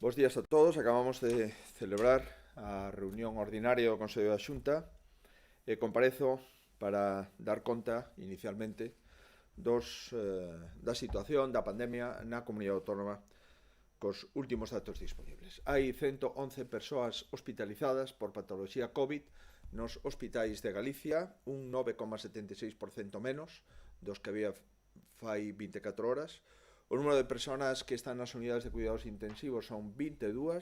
Bos días a todos. Acabamos de celebrar a reunión ordinaria do Consello da Xunta e comparezo para dar conta, inicialmente, da situación da pandemia na comunidade autónoma cos últimos datos disponibles. Hai 111 persoas hospitalizadas por patoloxía COVID nos hospitais de Galicia, un 9,76% menos dos que había fai 24 horas. O número de persoas que están nas unidades de cuidados intensivos son 22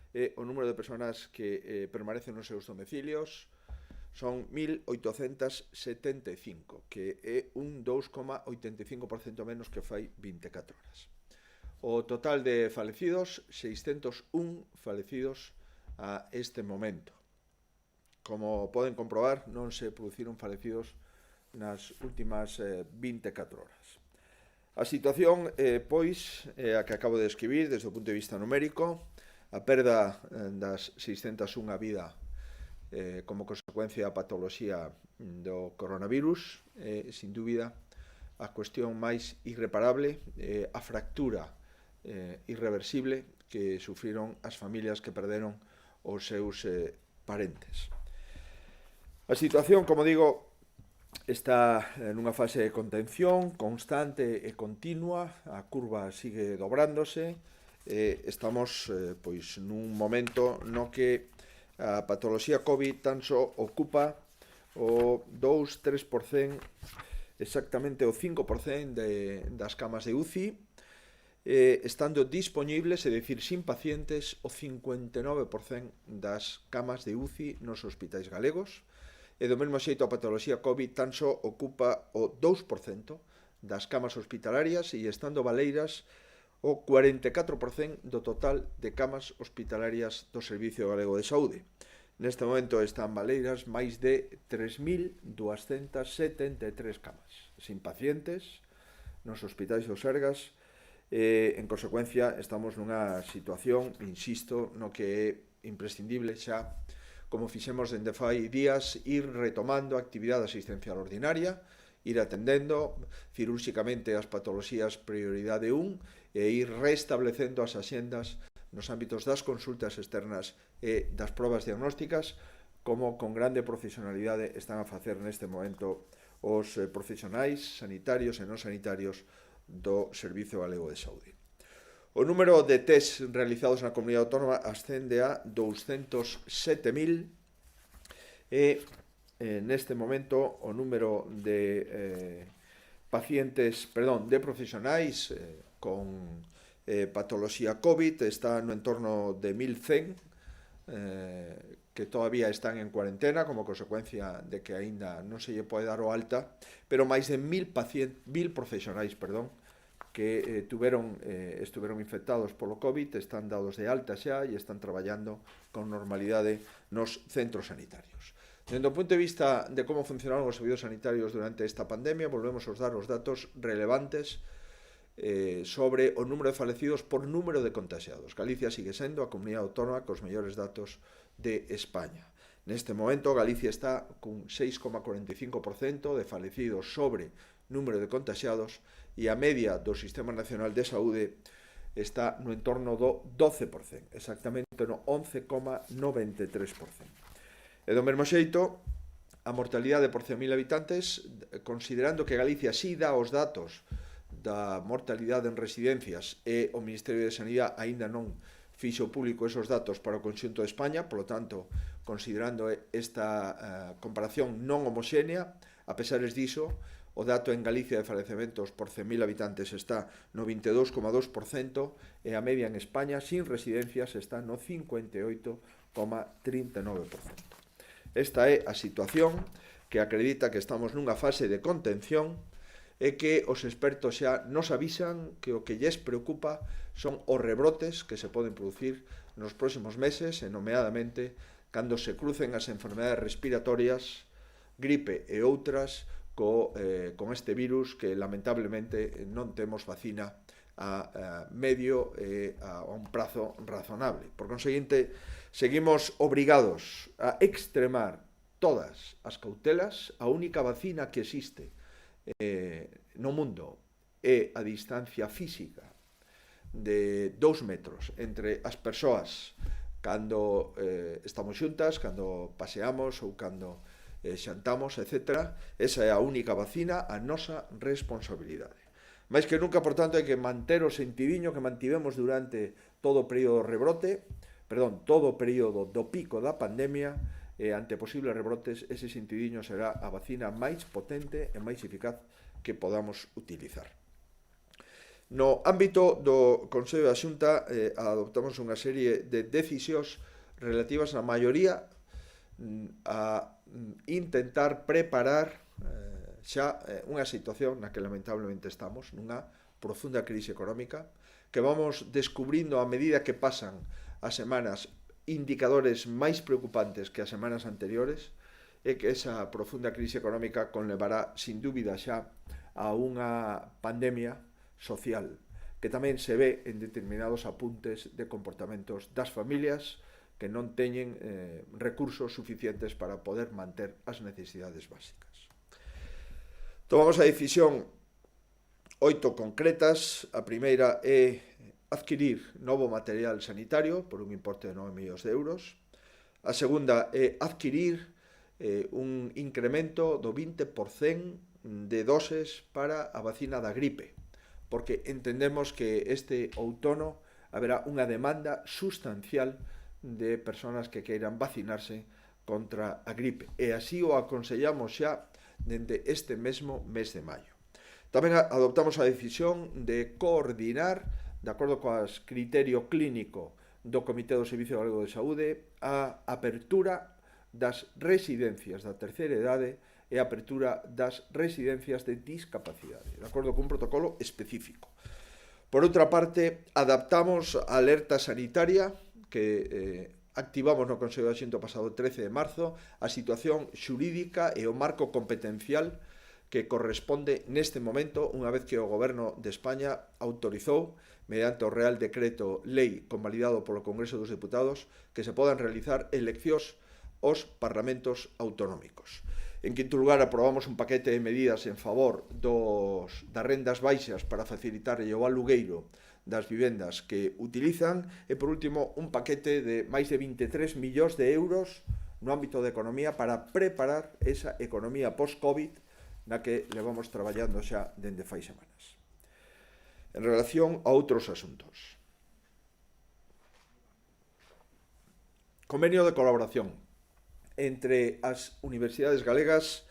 e o número de persoas que permanecen nos seus domicilios son 1.875, que é un 2,85% menos que fai 24 horas. O total de falecidos, 601 falecidos a este momento. Como poden comprobar, non se produciron falecidos nas últimas 24 horas. A situación, pois, é a que acabo de describir desde o punto de vista numérico. A perda das 601 a vida como consecuencia da patoloxía do coronavirus é, sin dúbida, a cuestión máis irreparable, a fractura irreversible que sufriron as familias que perderon os seus parentes. A situación, como digo, está nunha fase de contención constante e continua, a curva sigue dobrándose, estamos pois nun momento no que a patoloxía COVID tan só ocupa o 2-3%, exactamente o 5% das camas de UCI, estando disponibles, é dicir, sin pacientes, o 59% das camas de UCI nos hospitais galegos. E do mesmo xeito a patoloxía COVID tan só ocupa o 2% das camas hospitalarias e estando baleiras o 44% do total de camas hospitalarias do Servicio Galego de Saúde. Neste momento están baleiras máis de 3.273 camas, sin pacientes nos hospitais do Sergas. En consecuencia, estamos nunha situación, insisto, no que é imprescindible xa, como fixemos dende fai días, ir retomando a actividade asistencial ordinaria, ir atendendo cirúrxicamente as patoloxías prioridade 1 e ir restablecendo as axendas nos ámbitos das consultas externas e das probas diagnósticas, como con grande profesionalidade están a facer neste momento os profesionais sanitarios e non sanitarios do Servicio Galego de Saúde. O número de test realizados na comunidade autónoma ascende a 207.000 e neste momento o número de profesionais con patoloxía COVID está no entorno de 1.100 que todavía están en cuarentena como consecuencia de que aínda non se lle pode dar o alta, pero máis de 1.000 profesionais que estuveron infectados polo COVID, están dados de alta xa e están traballando con normalidade nos centros sanitarios. Dende o punto de vista de como funcionaron os servizos sanitarios durante esta pandemia, volvemos a dar os datos relevantes sobre o número de falecidos por número de contagiados. Galicia sigue sendo a comunidade autónoma cos mellores datos de España. Neste momento, Galicia está cun 6,45% de falecidos sobre número de contagiados e a media do Sistema Nacional de Saúde está no entorno do 12%, exactamente no 11,93%. E do mesmo xeito, a mortalidade por 100.000 habitantes, considerando que Galicia sí dá os datos da mortalidade en residencias e o Ministerio de Sanidade aínda non fixo público esos datos para o conxunto de España, polo tanto, considerando esta comparación non homoxénea, a pesares diso, o dato en Galicia de falecementos por 100.000 habitantes está no 22,2% e a media en España sin residencias está no 58,39%. Esta é a situación que acredita que estamos nunha fase de contención e que os expertos xa nos avisan que o que lles preocupa son os rebrotes que se poden producir nos próximos meses, e nomeadamente cando se crucen as enfermedades respiratorias, gripe e outras, con este virus que lamentablemente non temos vacina a medio e a un prazo razonable. Por conseguinte, seguimos obrigados a extremar todas as cautelas. A única vacina que existe no mundo é a distancia física de 2 metros entre as persoas cando estamos xuntas, cando paseamos ou cando xantamos, etc. Esa é a única vacina, a nosa responsabilidade. Mais que nunca, por tanto, hai que manter o sentidiño que mantivemos durante todo o período todo o período do pico da pandemia, e ante posibles rebrotes, ese sentidiño será a vacina máis potente e máis eficaz que podamos utilizar. No ámbito do Consello da Xunta adoptamos unha serie de decisións relativas na maioría a intentar preparar xa unha situación na que lamentablemente estamos, nunha profunda crise económica, que vamos descubrindo a medida que pasan as semanas indicadores máis preocupantes que as semanas anteriores, e que esa profunda crise económica conlevará sin dúbida xa a unha pandemia social, que tamén se ve en determinados apuntes de comportamentos das familias que non teñen recursos suficientes para poder manter as necesidades básicas. Tomamos a decisión 8 concretas. A primeira é adquirir novo material sanitario por un importe de 9 millóns de euros. A segunda é adquirir un incremento do 20% de doses para a vacina da gripe, porque entendemos que este outono haberá unha demanda sustancial de persoas que queiran vacinarse contra a gripe, e así o aconsellamos xa dende este mesmo mes de maio. Tamén adoptamos a decisión de coordinar, de acordo co criterio clínico do Comité do Servicio Galego de Saúde, a apertura das residencias da terceira idade e a apertura das residencias de discapacidade, de acordo con un protocolo específico. Por outra parte, adaptamos a alerta sanitaria que activamos no Consello da Xunta o pasado 13 de marzo, a situación xurídica e o marco competencial que corresponde neste momento, unha vez que o Goberno de España autorizou, mediante o Real Decreto Lei convalidado polo Congreso dos Deputados, que se podan realizar eleccións aos parlamentos autonómicos. En quinto lugar, aprobamos un paquete de medidas en favor das rendas baixas para facilitar o alugueiro das vivendas que utilizan, e por último un paquete de máis de 23 millóns de euros no ámbito da economía para preparar esa economía post-Covid na que levamos traballando xa dende fai semanas. En relación a outros asuntos, convenio de colaboración entre as universidades galegas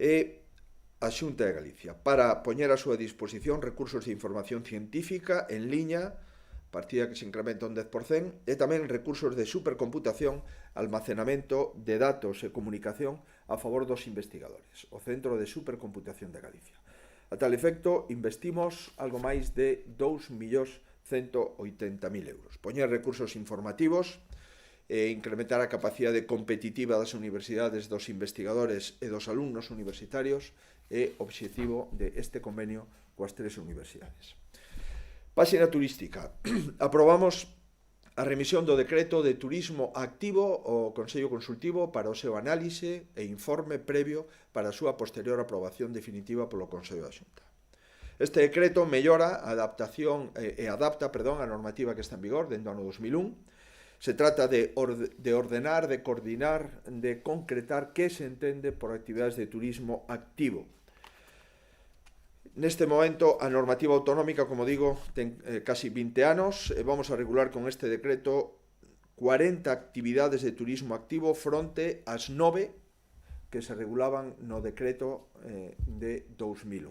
e a Xunta de Galicia para poñer a súa disposición recursos de información científica en liña, partida que se incrementa un 10%, e tamén recursos de supercomputación, almacenamento de datos e comunicación a favor dos investigadores, o Centro de Supercomputación de Galicia. A tal efecto, investimos algo máis de 2.180.000 euros. Poñer recursos informativos e incrementar a capacidade competitiva das universidades, dos investigadores e dos alumnos universitarios é o obxectivo deste convenio coas 3 universidades. Páxina turística. Aprobamos a remisión do decreto de turismo activo ao Consello Consultivo para o seu análise e informe previo para a súa posterior aprobación definitiva polo Consello da Xunta. Este decreto mellora a adapta a normativa que está en vigor dentro do ano 2001. Se trata de ordenar, de coordinar, de concretar que se entende por actividades de turismo activo. Neste momento, a normativa autonómica, como digo, ten casi 20 anos, e vamos a regular con este decreto 40 actividades de turismo activo fronte ás 9 que se regulaban no decreto de 2001.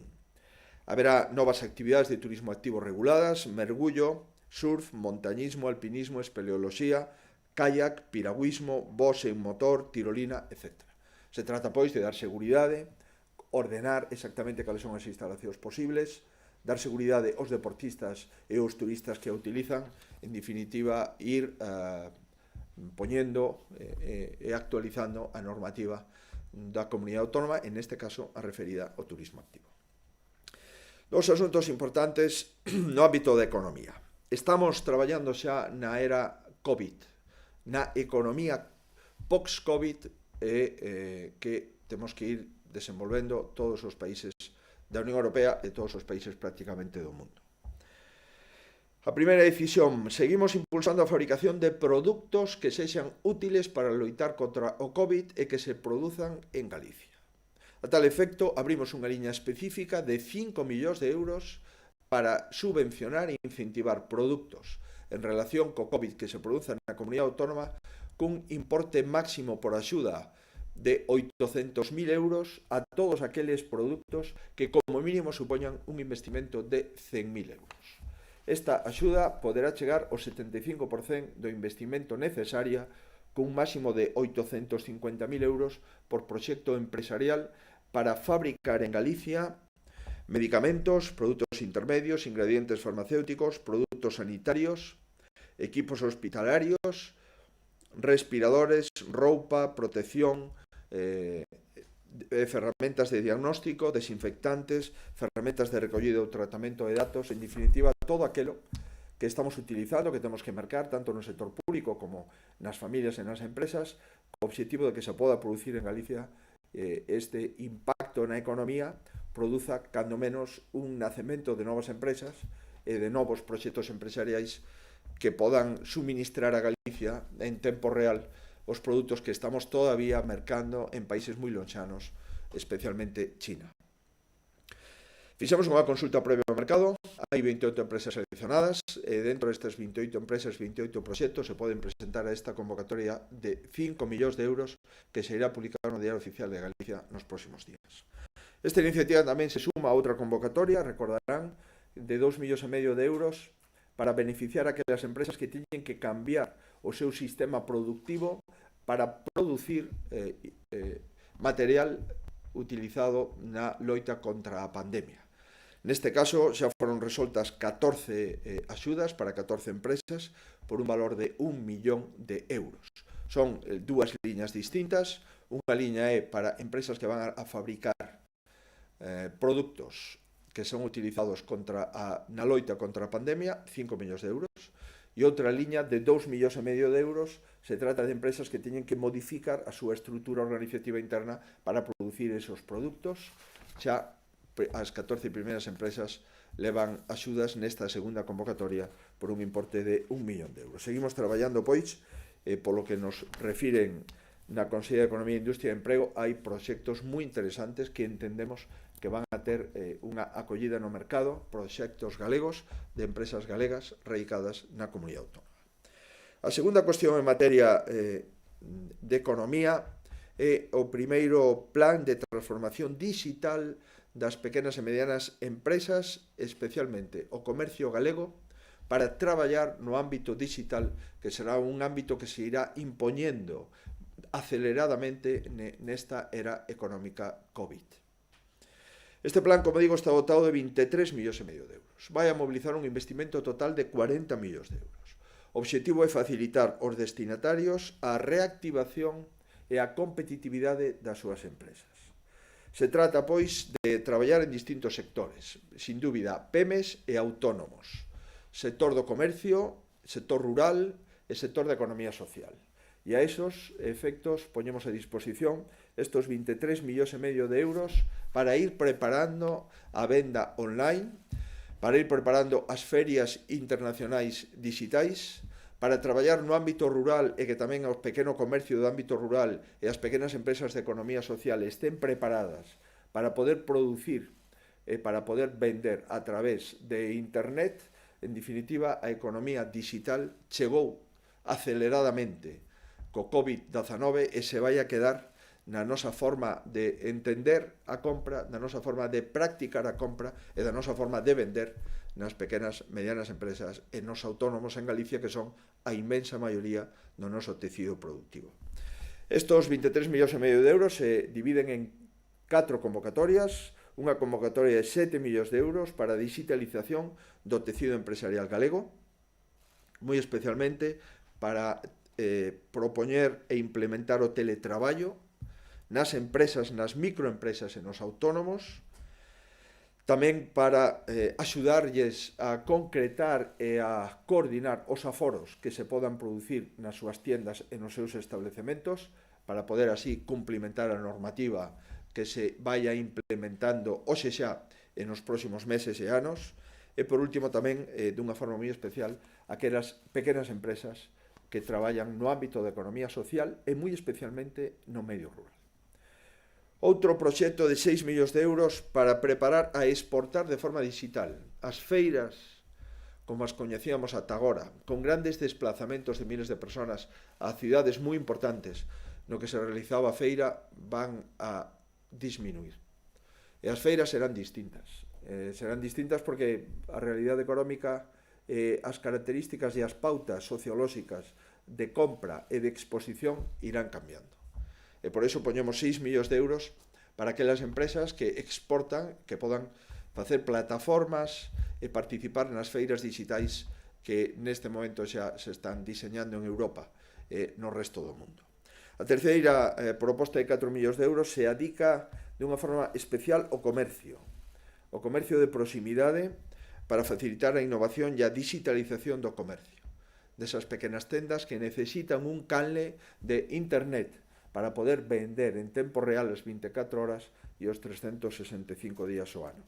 Haberá novas actividades de turismo activo reguladas: mergullo, surf, montañismo, alpinismo, espeleoloxía, kayak, piragüismo, boxe en motor, tirolina, etc. Se trata, pois, de dar seguridade, ordenar exactamente cales son as instalacións posibles, dar seguridade aos deportistas e aos turistas que a utilizan, en definitiva, ir poñendo e actualizando a normativa da comunidade autónoma, en este caso a referida ao turismo activo. Dos asuntos importantes no ámbito da economía. Estamos traballando xa na era COVID, na economía post-COVID, que temos que ir desenvolvendo todos os países da Unión Europea e todos os países prácticamente do mundo. A primeira decisión, seguimos impulsando a fabricación de produtos que sexan útiles para loitar contra o COVID e que se produzan en Galicia. A tal efecto, abrimos unha liña específica de 5 millóns de euros para subvencionar e incentivar produtos en relación co COVID que se produzan na comunidade autónoma cun importe máximo por axuda de 800.000 euros a todos aqueles produtos que como mínimo supoñan un investimento de 100.000 euros. Esta axuda poderá chegar ao 75% do investimento necesaria cun máximo de 850.000 euros por proxecto empresarial para fabricar en Galicia medicamentos, produtos intermedios, ingredientes farmacéuticos, productos sanitarios, equipos hospitalarios, respiradores, roupa, protección, ferramentas de diagnóstico, desinfectantes, ferramentas de recollido ou tratamento de datos, en definitiva, todo aquilo que estamos utilizando, que temos que marcar tanto no sector público como nas familias e nas empresas, co objetivo de que se poda producir en Galicia este impacto na economía produza, cando menos, un nacemento de novas empresas e de novos proxectos empresariais que podan suministrar a Galicia en tempo real os produtos que estamos todavía mercando en países moi lonxanos, especialmente China. Fixemos unha consulta previa ao mercado, hai 28 empresas seleccionadas, e dentro destas 28 empresas, 28 proxectos se poden presentar a esta convocatoria de 5 millóns de euros que se irá publicar no Diario Oficial de Galicia nos próximos días. Esta iniciativa tamén se suma a outra convocatoria, recordarán, de 2,5 millóns de euros para beneficiar a aquelas empresas que teñen que cambiar o seu sistema productivo para producir material utilizado na loita contra a pandemia. Neste caso, xa foron resoltas 14 axudas para 14 empresas por un valor de 1 millón de euros. Son dúas liñas distintas. Unha liña é para empresas que van a fabricar produtos que son utilizados na loita contra a pandemia, 5 millóns de euros, e outra liña de 2,5 millóns de euros se trata de empresas que teñen que modificar a súa estrutura organizativa interna para producir esos produtos. Xa as 14 primeiras empresas levan axudas nesta segunda convocatoria por un importe de 1 millón de euros. Seguimos traballando, pois, polo que nos refiren na Consellería de Economía, Industria e Emprego, hai proxectos moi interesantes que entendemos que van a ter unha acollida no mercado, proxectos galegos de empresas galegas radicadas na comunidade autónoma. A segunda cuestión en materia de economía é o primeiro plan de transformación digital das pequenas e medianas empresas, especialmente o comercio galego, para traballar no ámbito digital, que será un ámbito que se irá impoñendo aceleradamente nesta era económica COVID. Este plan, como digo, está dotado de 23,5 millóns de euros. Vai a mobilizar un investimento total de 40 millóns de euros. O obxectivo é facilitar aos destinatarios a reactivación e a competitividade das súas empresas. Se trata, pois, de traballar en distintos sectores, sin dúbida, PEMES e autónomos, sector do comercio, sector rural e sector da economía social. E a esos efectos poñemos a disposición estos 23,5 millóns de euros para ir preparando a venda online, para ir preparando as ferias internacionais digitais, para traballar no ámbito rural e que tamén o pequeno comercio do ámbito rural e as pequenas empresas de economía social estén preparadas para poder producir e para poder vender a través de internet. En definitiva, a economía digital chegou aceleradamente co COVID-19 e se vai a quedar na nosa forma de entender a compra, na nosa forma de practicar a compra e da nosa forma de vender nas pequenas, medianas empresas e nos autónomos en Galicia, que son a inmensa maioría do noso tecido productivo. Estos 23,5 millóns de euros se dividen en 4 convocatorias, unha convocatoria de 7 millóns de euros para a digitalización do tecido empresarial galego, moi especialmente para propoñer e implementar o teletraballo nas empresas, nas microempresas e nos autónomos, tamén para axudarlles a concretar e a coordinar os aforos que se podan producir nas súas tiendas e nos seus establecementos, para poder así cumplimentar a normativa que se vaya implementando hoxe xa en os próximos meses e anos, E por último tamén, dunha forma moi especial, aquelas pequenas empresas que traballan no ámbito da economía social e moi especialmente no medio rural. Outro proxecto de 6 millóns de euros para preparar a exportar de forma digital. As feiras, como as coñecíamos ata agora, con grandes desplazamentos de miles de personas a cidades moi importantes no que se realizaba a feira, van a disminuir. E as feiras serán distintas. Serán distintas porque a realidade económica, as características e as pautas sociolóxicas de compra e de exposición irán cambiando. E por iso poñemos 6 millóns de euros para aquelas empresas que exportan, que podan facer plataformas e participar nas feiras digitais que neste momento xa se están diseñando en Europa e no resto do mundo. A terceira proposta de 4 millóns de euros se adica de unha forma especial ao comercio de proximidade para facilitar a innovación e a digitalización do comercio, desas pequenas tendas que necesitan un canle de internet para poder vender en tempo real as 24 horas e os 365 días ao ano.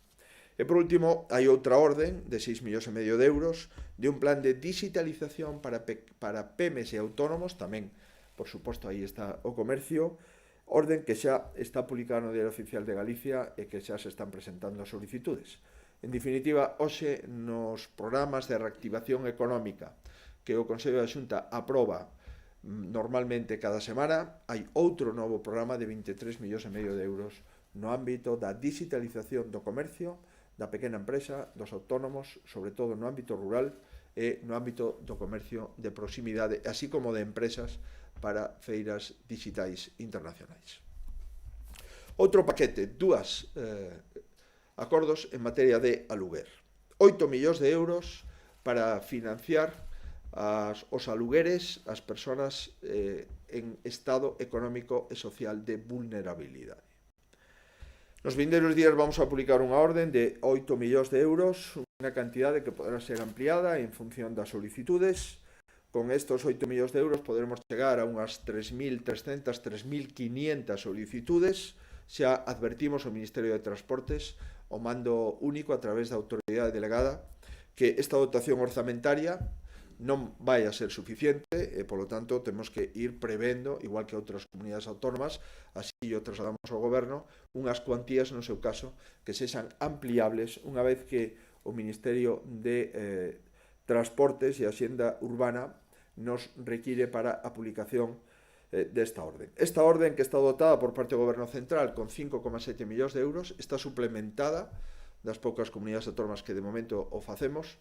E por último, hai outra orde de 6,5 millóns de euros de un plan de digitalización para PEMES e autónomos, tamén, por suposto, aí está o comercio, orden que xa está publicada no Diario Oficial de Galicia e que xa se están presentando as solicitudes. En definitiva, hoxe nos programas de reactivación económica que o Consello da Xunta aproba normalmente cada semana, hai outro novo programa de 23,5 millóns de euros no ámbito da digitalización do comercio, da pequena empresa, dos autónomos, sobre todo no ámbito rural e no ámbito do comercio de proximidade, así como de empresas para feiras digitais internacionais. Outro paquete, dúas acordos en materia de aluguer. 8 millóns de euros para financiar os alugueres ás persoas en estado económico e social de vulnerabilidade. Nos vindeiros días vamos a publicar unha orden de 8 millóns de euros, unha cantidade que poderá ser ampliada en función das solicitudes. Con estos 8 millóns de euros poderemos chegar a unhas 3.300, 3.500 solicitudes. Xa advertimos ao Ministerio de Transportes, o mando único a través da autoridade delegada, que esta dotación orzamentaria non vai a ser suficiente e, polo tanto, temos que ir prevendo, igual que outras comunidades autónomas, así o trasladamos ao Goberno, unhas cuantías, no seu caso, que sexan ampliables unha vez que o Ministerio de Transportes e a Xenda Urbana nos require para a publicación desta orden. Esta orden, que está dotada por parte do Goberno Central con 5,7 millóns de euros, está suplementada das poucas comunidades autónomas que de momento o facemos,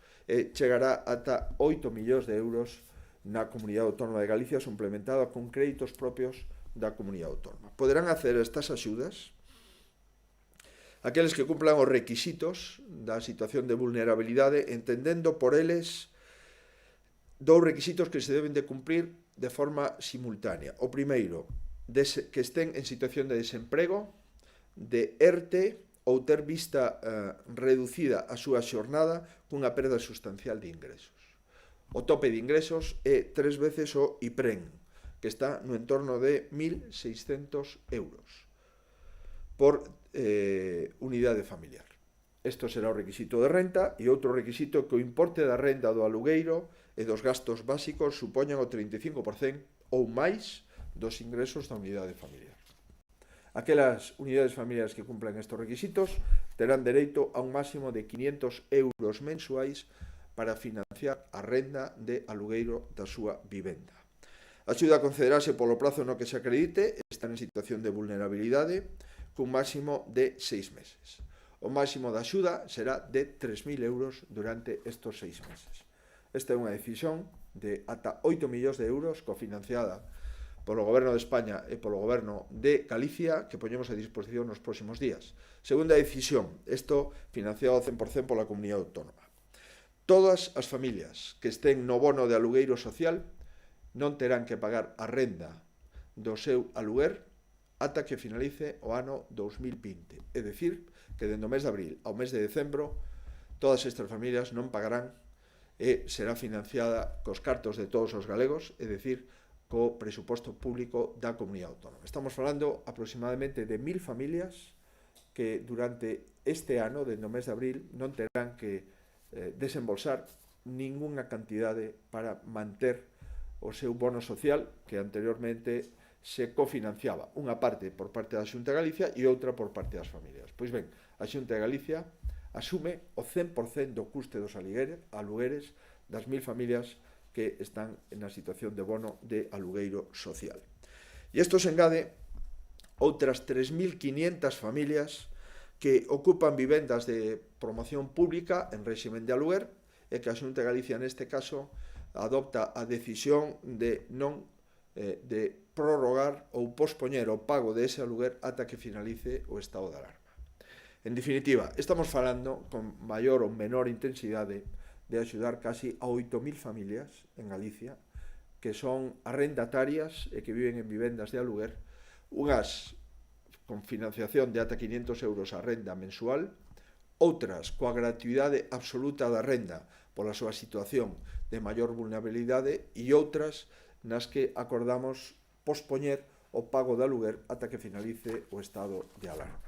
chegará ata 8 millóns de euros na Comunidade Autónoma de Galicia, suplementada con créditos propios da Comunidade Autónoma. Poderán hacer estas axudas aqueles que cumplan os requisitos da situación de vulnerabilidade, entendendo por eles dous requisitos que se deben de cumprir de forma simultánea. O primeiro, que estén en situación de desemprego, de ERTE, ou ter vista reducida a súa xornada cunha perda sustancial de ingresos. O tope de ingresos é 3 veces o IPREN, que está no entorno de 1.600 euros por unidade familiar. Isto será o requisito de renta, e outro requisito que o importe da renda do alugueiro e dos gastos básicos supoñan o 35% ou máis dos ingresos da unidade familiar. Aquelas unidades familiares que cumplan estes requisitos terán dereito a un máximo de 500 euros mensuais para financiar a renda de alugueiro da súa vivenda. A axuda concederase polo prazo no que se acredite estar en situación de vulnerabilidade cun máximo de 6 meses. O máximo da axuda será de 3.000 euros durante estes 6 meses. Esta é unha decisión de ata 8 millóns de euros cofinanciada polo Goberno de España e polo Goberno de Galicia, que poñemos a disposición nos próximos días. Segunda decisión, isto financiado 100% pola Comunidade Autónoma. Todas as familias que estén no bono de alugueiro social non terán que pagar a renda do seu aluguer ata que finalice o ano 2020. É dicir, que dende o mes de abril ao mes de decembro todas estas familias non pagarán e será financiada cos cartos de todos os galegos, é dicir, co presuposto público da Comunidade Autónoma. Estamos falando aproximadamente de 1.000 familias que durante este ano, dende o mes de abril, non terán que desembolsar ningunha cantidade para manter o seu bono social que anteriormente se cofinanciaba, unha parte por parte da Xunta de Galicia e outra por parte das familias. Pois ben, a Xunta de Galicia asume o 100% do custe dos alugueres das 1000 familias que están na situación de bono de alugueiro social. E isto se engade outras 3.500 familias que ocupan vivendas de promoción pública en réximen de aluguer e que a Xunta de Galicia neste caso adopta a decisión de non de prorrogar ou pospoñer o pago dese aluguer ata que finalice o estado de alarma. En definitiva, estamos falando con maior ou menor intensidade de axudar casi a 8.000 familias en Galicia que son arrendatarias e que viven en vivendas de aluguer, unhas con financiación de ata 500 euros a renda mensual, outras coa gratuidade absoluta da renda pola súa situación de maior vulnerabilidade e outras nas que acordamos pospoñer o pago de aluguer ata que finalice o estado de alarma.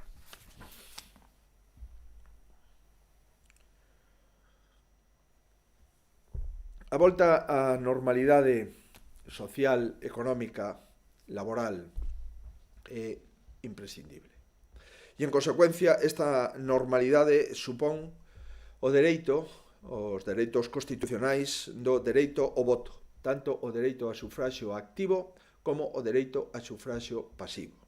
A volta á normalidade social, económica, laboral é imprescindible. E, en consecuencia, esta normalidade supón o dereito, os dereitos constitucionais do dereito ao voto, tanto o dereito a sufraxio activo como o dereito a sufraxio pasivo.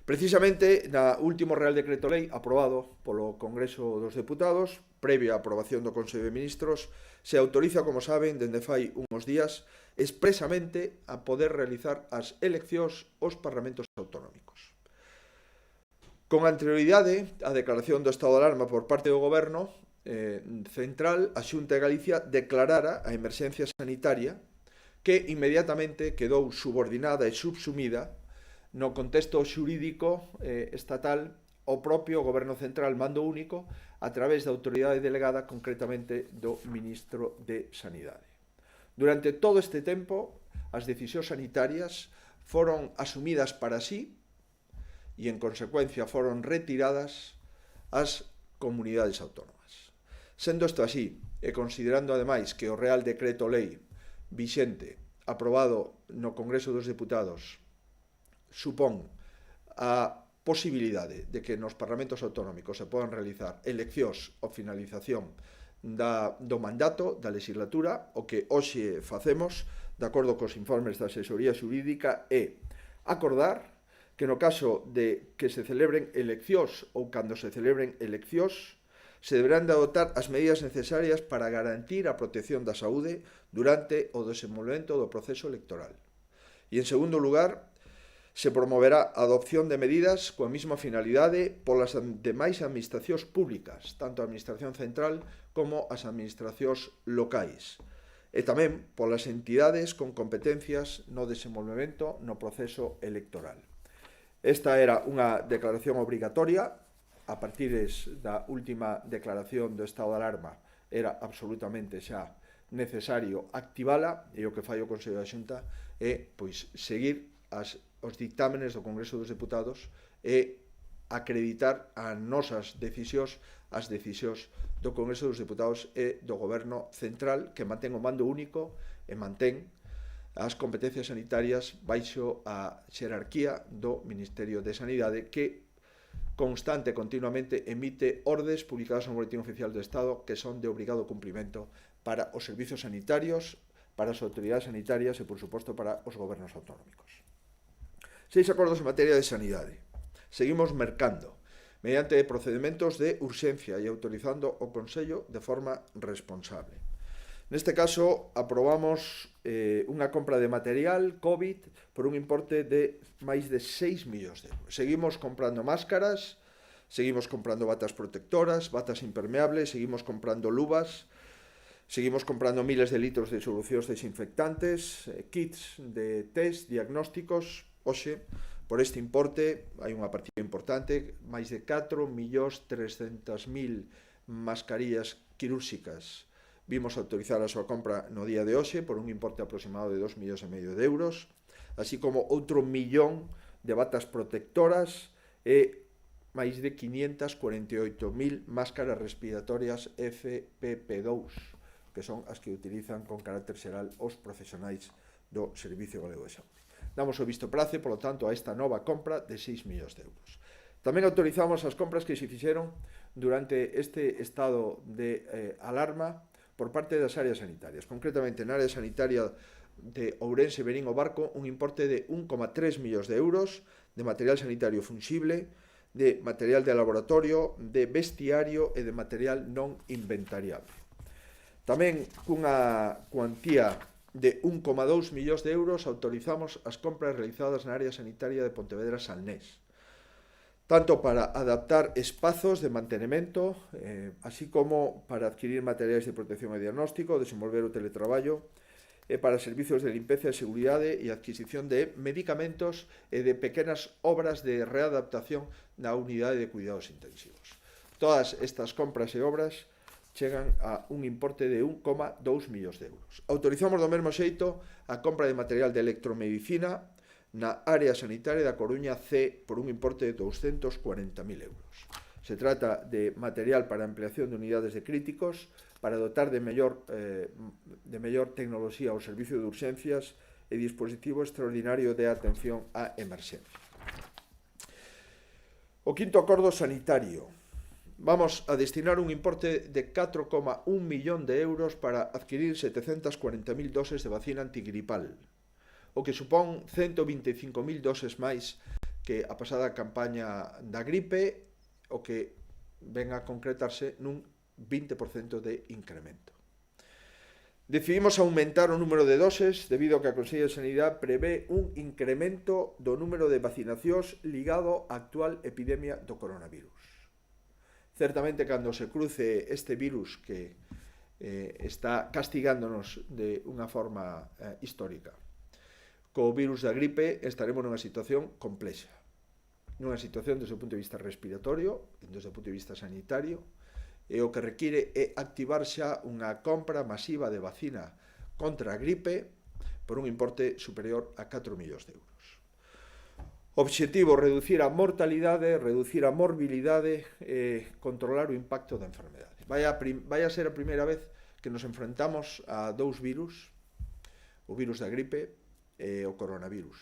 Precisamente, na último Real Decreto Lei aprobado polo Congreso dos Deputados, previa aprobación do Consello de Ministros, se autoriza, como saben, dende fai uns días, expresamente a poder realizar as eleccións aos parlamentos autonómicos. Con anterioridade á declaración do estado de alarma por parte do Goberno central, a Xunta de Galicia declarara a emerxencia sanitaria que inmediatamente quedou subordinada e subsumida no contexto xurídico estatal ao propio Goberno Central mando único a través da autoridade delegada, concretamente do Ministro de Sanidade. Durante todo este tempo, as decisións sanitarias foron asumidas para sí e, en consecuencia, foron retiradas ás comunidades autónomas. Sendo isto así, e considerando ademais que o Real Decreto Lei vixente, aprobado no Congreso dos Deputados, supón a posibilidade de que nos parlamentos autonómicos se podan realizar eleccións ou finalización do mandato da legislatura, o que hoxe facemos, de acordo cos informes da asesoría xurídica, é acordar que no caso de que se celebren eleccións ou cando se celebren eleccións, se deberán de adoptar as medidas necesarias para garantir a protección da saúde durante o desenvolvemento do proceso electoral. E, en segundo lugar, se promoverá a adopción de medidas coa mesma finalidade polas demais administracións públicas, tanto a Administración Central como as administracións locais, e tamén polas entidades con competencias no desenvolvemento no proceso electoral. Esta era unha declaración obrigatoria. A partir da última declaración do estado de alarma era absolutamente xa necesario activala, e o que fai o Consello da Xunta é seguir os dictámenes do Congreso dos Deputados e acreditar as nosas decisións, as decisións do Congreso dos Deputados e do Goberno Central, que mantén o mando único e mantén as competencias sanitarias baixo a xerarquía do Ministerio de Sanidade, que constante e continuamente emite ordes publicadas no Boletín Oficial do Estado que son de obrigado cumprimento para os servizos sanitarios, para as autoridades sanitarias e, por suposto, para os gobernos autonómicos. 6 acordos en materia de sanidade. Seguimos mercando mediante procedementos de urxencia e autorizando o Consello de forma responsable. Neste caso, aprobamos unha compra de material COVID por un importe de máis de 6 millóns de euros. Seguimos comprando máscaras, seguimos comprando batas protectoras, batas impermeables, seguimos comprando luvas, seguimos comprando miles de litros de solucións desinfectantes, kits de test diagnósticos. Hoxe, por este importe, hai unha partida importante, máis de 4.300.000 mascarillas quirúrxicas. Vimos autorizar a súa compra no día de hoxe por un importe aproximado de 2,5 millóns de euros, así como outro millón de batas protectoras e máis de 548.000 máscaras respiratorias FPP2, que son as que utilizan con carácter xeral os profesionais do Servicio Galego de Saúde. Damos o visto prace, polo tanto, a esta nova compra de 6 millóns de euros. Tamén autorizamos as compras que se fixeron durante este estado de alarma por parte das áreas sanitarias. Concretamente, na área sanitaria de Ourense, Verín o Barco, un importe de 1,3 millóns de euros de material sanitario fungible, de material de laboratorio, de vestiario e de material non inventariable. Tamén cunha cuantía de 1,2 millóns de euros autorizamos as compras realizadas na área sanitaria de Pontevedra-Salnés, tanto para adaptar espazos de mantenimento, así como para adquirir materiais de protección e diagnóstico, desenvolver o teletraballo, para servicios de limpeza e seguridade e adquisición de medicamentos e de pequenas obras de readaptación na unidade de cuidados intensivos. Todas estas compras e obras chegan a un importe de 1,2 millóns de euros. Autorizamos do mesmo xeito a compra de material de electromedicina na área sanitaria da Coruña C por un importe de 240.000 euros. Se trata de material para ampliación de unidades de críticos, para dotar de mellor tecnoloxía ao servicio de urxencias e dispositivo extraordinario de atención á emerxencia. O quinto acordo sanitario. Vamos a destinar un importe de 4,1 millón de euros para adquirir 740.000 doses de vacina antigripal, o que supón 125.000 doses máis que a pasada campaña da gripe, o que ven a concretarse nun 20% de incremento. Decidimos aumentar o número de doses debido a que a Consellería de Sanidade prevé un incremento do número de vacinacións ligado á actual epidemia do coronavirus. Certamente, cando se cruce este virus que está castigándonos de unha forma histórica co virus da gripe, estaremos nunha situación complexa, nunha situación desde o punto de vista respiratorio, desde o punto de vista sanitario, e o que require é activar xa unha compra masiva de vacina contra a gripe por un importe superior a 4 millóns de euros. Obxectivo: reducir a mortalidade, reducir a morbilidade e controlar o impacto da enfermedade. Vai a ser a primeira vez que nos enfrentamos a dous virus, o virus da gripe e o coronavirus.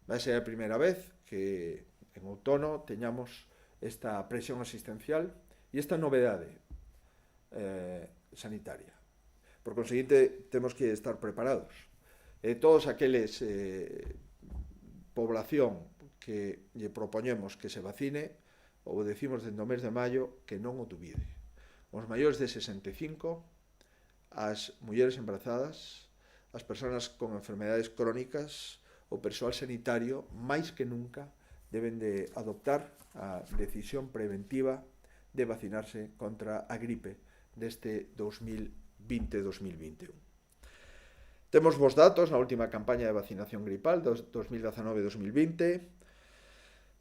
Vai ser a primeira vez que en outono teñamos esta presión asistencial e esta novedade sanitaria. Por conseguinte, temos que estar preparados. Todos aqueles población que lle propoñemos que se vacine, ou decimos dende o mes de maio que non o dubide. Os maiores de 65, as mulleres embarazadas, as persoas con enfermedades crónicas, o persoal sanitario, máis que nunca, deben de adoptar a decisión preventiva de vacinarse contra a gripe deste 2020-2021. Temos vos datos na última campaña de vacinación gripal, 2019-2020.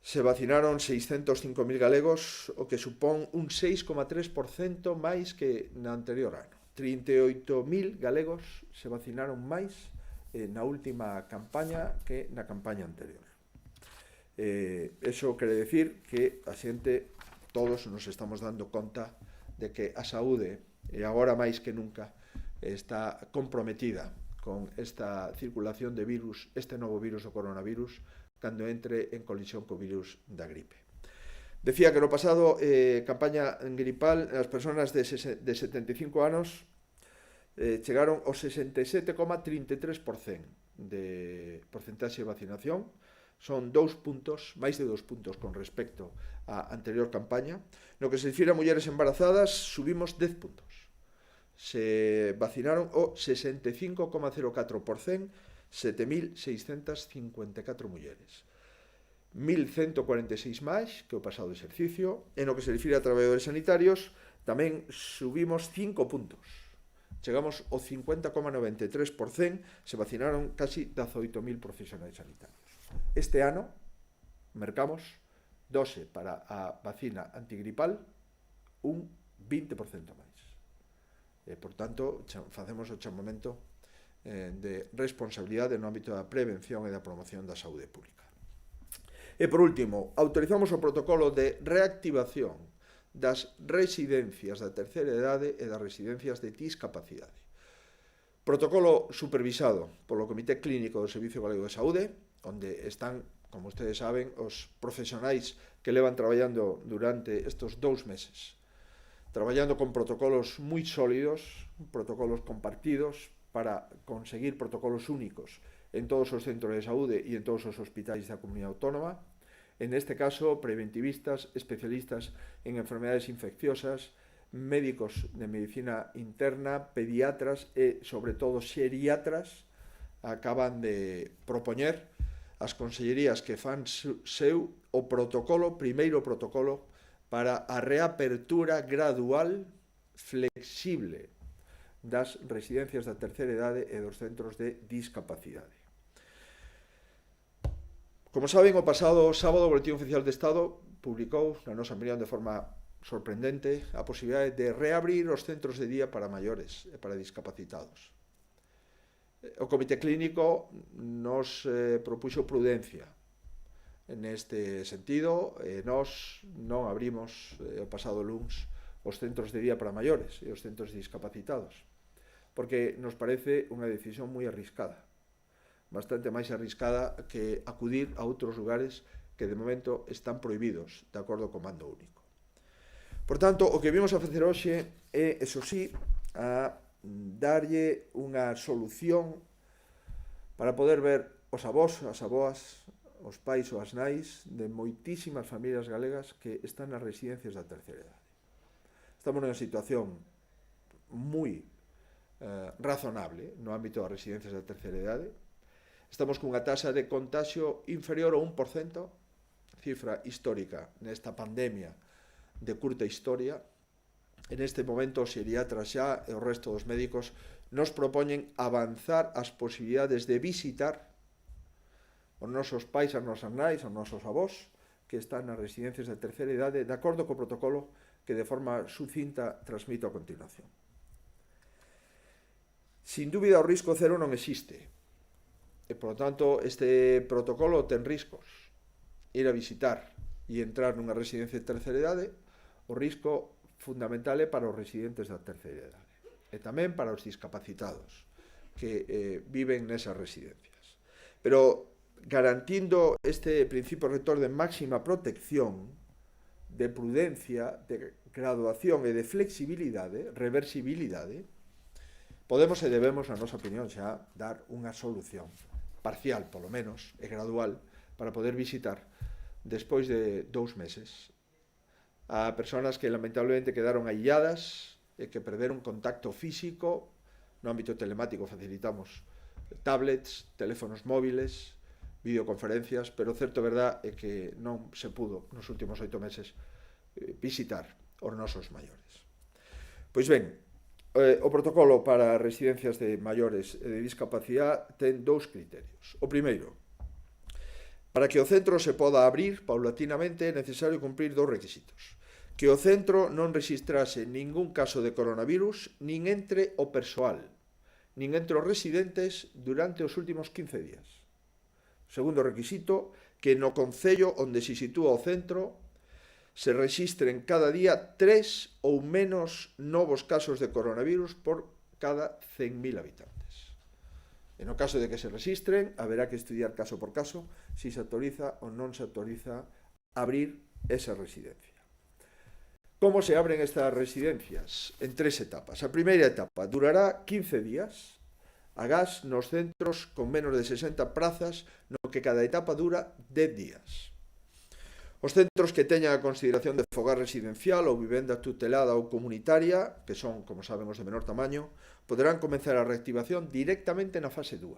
Se vacinaron 605.000 galegos, o que supón un 6,3% máis que na anterior ano. 38.000 galegos se vacinaron máis na última campaña que na campaña anterior. Eso quere decir que a xente, todos nos estamos dando conta de que a saúde, e agora máis que nunca, está comprometida con esta circulación de virus, este novo virus do coronavirus, cando entre en colisión co virus da gripe. Decía que no pasado campaña gripal, as persoas de 75 anos chegaron ao 67,33% de porcentaxe de vacinación. Son 2 puntos, máis de 2 puntos con respecto á anterior campaña. No que se refire a mulleres embarazadas, subimos 10 puntos. Se vacinaron o 65,04%, 7.654 mulleres. 1.146 máis que o pasado exercicio. En o que se refire a traballadores sanitarios, tamén subimos 5 puntos. Chegamos ao 50,93%, se vacinaron casi 18.000 profesionais sanitarios. Este ano mercamos dose para a vacina antigripal un 20% máis. Por tanto, facemos o chamamento de responsabilidade no ámbito da prevención e da promoción da saúde pública. E, por último, autorizamos o protocolo de reactivación das residencias da terceira idade e das residencias de discapacidade. Protocolo supervisado polo Comité Clínico do Servicio Galego de Saúde, onde están, como ustedes saben, os profesionais que levan traballando durante estes 2 meses, traballando con protocolos moi sólidos, protocolos compartidos para conseguir protocolos únicos en todos os centros de saúde e en todos os hospitais da comunidade autónoma, en este caso preventivistas, especialistas en enfermedades infecciosas, médicos de medicina interna, pediatras e, sobre todo, xeriatras, acaban de propoñer as consellerías que fan seu o protocolo, primeiro protocolo, para a reapertura gradual, flexible, das residencias da terceira idade e dos centros de discapacidade. Como saben, o pasado sábado o Boletín Oficial de Estado publicou, na nosa opinión de forma sorprendente, a posibilidade de reabrir os centros de día para maiores e para discapacitados. O Comité Clínico nos propuxo prudencia neste sentido, nós non abrimos o pasado luns os centros de día para maiores e os centros de discapacitados, porque nos parece unha decisión moi arriscada, bastante máis arriscada que acudir a outros lugares que de momento están prohibidos de acordo co mando único. Por tanto, o que vimos a facer hoxe é, eso sí, a darlle unha solución para poder ver os avós, as avoas, os pais ou as nais de moitísimas familias galegas que están nas residencias da terceira idade. Estamos nunha situación moi razonable no ámbito das residencias da terceira idade. Estamos cunha taxa de contagio inferior ao 1%, cifra histórica nesta pandemia de curta historia. En este momento, os xeriatras xa e o resto dos médicos nos propoñen avanzar as posibilidades de visitar os nosos pais, as nosas nais, os nosos avós que están nas residencias de terceira idade de acordo co protocolo que de forma sucinta transmito a continuación. Sin dúbida, o risco cero non existe. E, por lo tanto, este protocolo ten riscos. Ir a visitar e entrar nunha residencia de terceira idade, o risco fundamental é para os residentes da terceira idade e tamén para os discapacitados que viven nesas residencias. Pero garantindo este principio rector de máxima protección, de prudencia, de graduación e de flexibilidade, reversibilidade, podemos e debemos, na nosa opinión, xa dar unha solución parcial, polo menos, e gradual, para poder visitar, despois de 2 meses, a persoas que lamentablemente quedaron ailladas e que perderon contacto físico. No ámbito telemático facilitamos tablets, teléfonos móviles, videoconferencias, pero certo verdad é que non se pudo nos últimos 8 meses visitar os nosos maiores. Pois ben, o protocolo para residencias de maiores e de discapacidade ten 2 criterios. O primeiro, para que o centro se poda abrir paulatinamente é necesario cumprir 2 requisitos. Que o centro non rexistrase ningún caso de coronavirus nin entre o persoal, nin entre os residentes durante os últimos 15 días. Segundo requisito, que no concello onde se sitúa o centro se rexistren cada día 3 ou menos novos casos de coronavirus por cada 100.000 habitantes. En o caso de que se rexistren, haberá que estudiar caso por caso se se autoriza ou non se autoriza abrir esa residencia. Como se abren estas residencias? En 3 etapas. A primeira etapa durará 15 días, agás nos centros con menos de 60 prazas, no que cada etapa dura 10 días. Os centros que teñan a consideración de fogar residencial ou vivenda tutelada ou comunitaria, que son, como saben, os de menor tamaño, poderán comenzar a reactivación directamente na fase 2.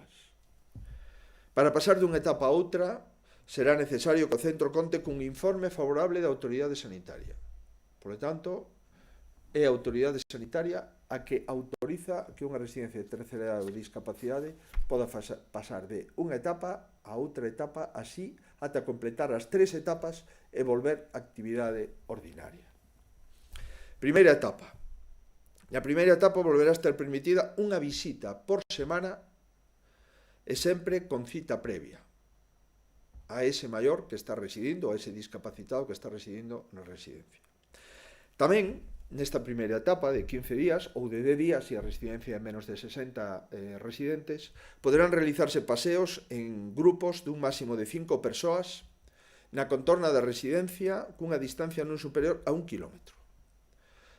Para pasar dunha etapa a outra, será necesario que o centro conte cun informe favorable da autoridade sanitaria. Por lo tanto, é a autoridade sanitaria a que autoriza que unha residencia de terceira idade ou discapacidade poda pasar de unha etapa a outra etapa, así ata completar as 3 etapas e volver á actividade ordinaria. Primeira etapa. Na primeira etapa volverá a estar permitida unha visita por semana e sempre con cita previa. a ese maior que está residindo, a ese discapacitado que está residindo na residencia. Tamén, nesta primeira etapa de 15 días ou de 10 días, se a residencia é menos de 60 residentes, poderán realizarse paseos en grupos dun máximo de 5 persoas na contorna da residencia cunha distancia non superior a 1 kilómetro.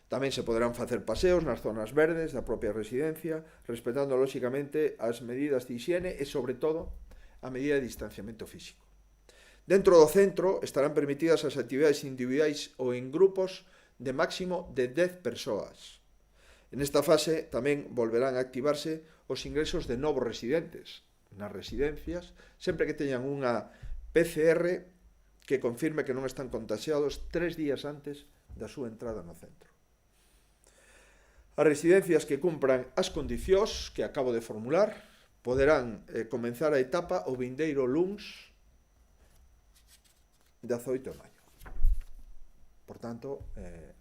Tamén se poderán facer paseos nas zonas verdes da propia residencia, respetando, lóxicamente, as medidas de higiene e, sobre todo, a medida de distanciamento físico. Dentro do centro estarán permitidas as actividades individuais ou en grupos de máximo de 10 persoas. En esta fase tamén volverán a activarse os ingresos de novos residentes nas residencias, sempre que teñan unha PCR que confirme que non están contaxiados 3 días antes da súa entrada no centro. As residencias que cumpran as condicións que acabo de formular poderán comenzar a etapa o vindeiro luns 18 de maio. Por tanto,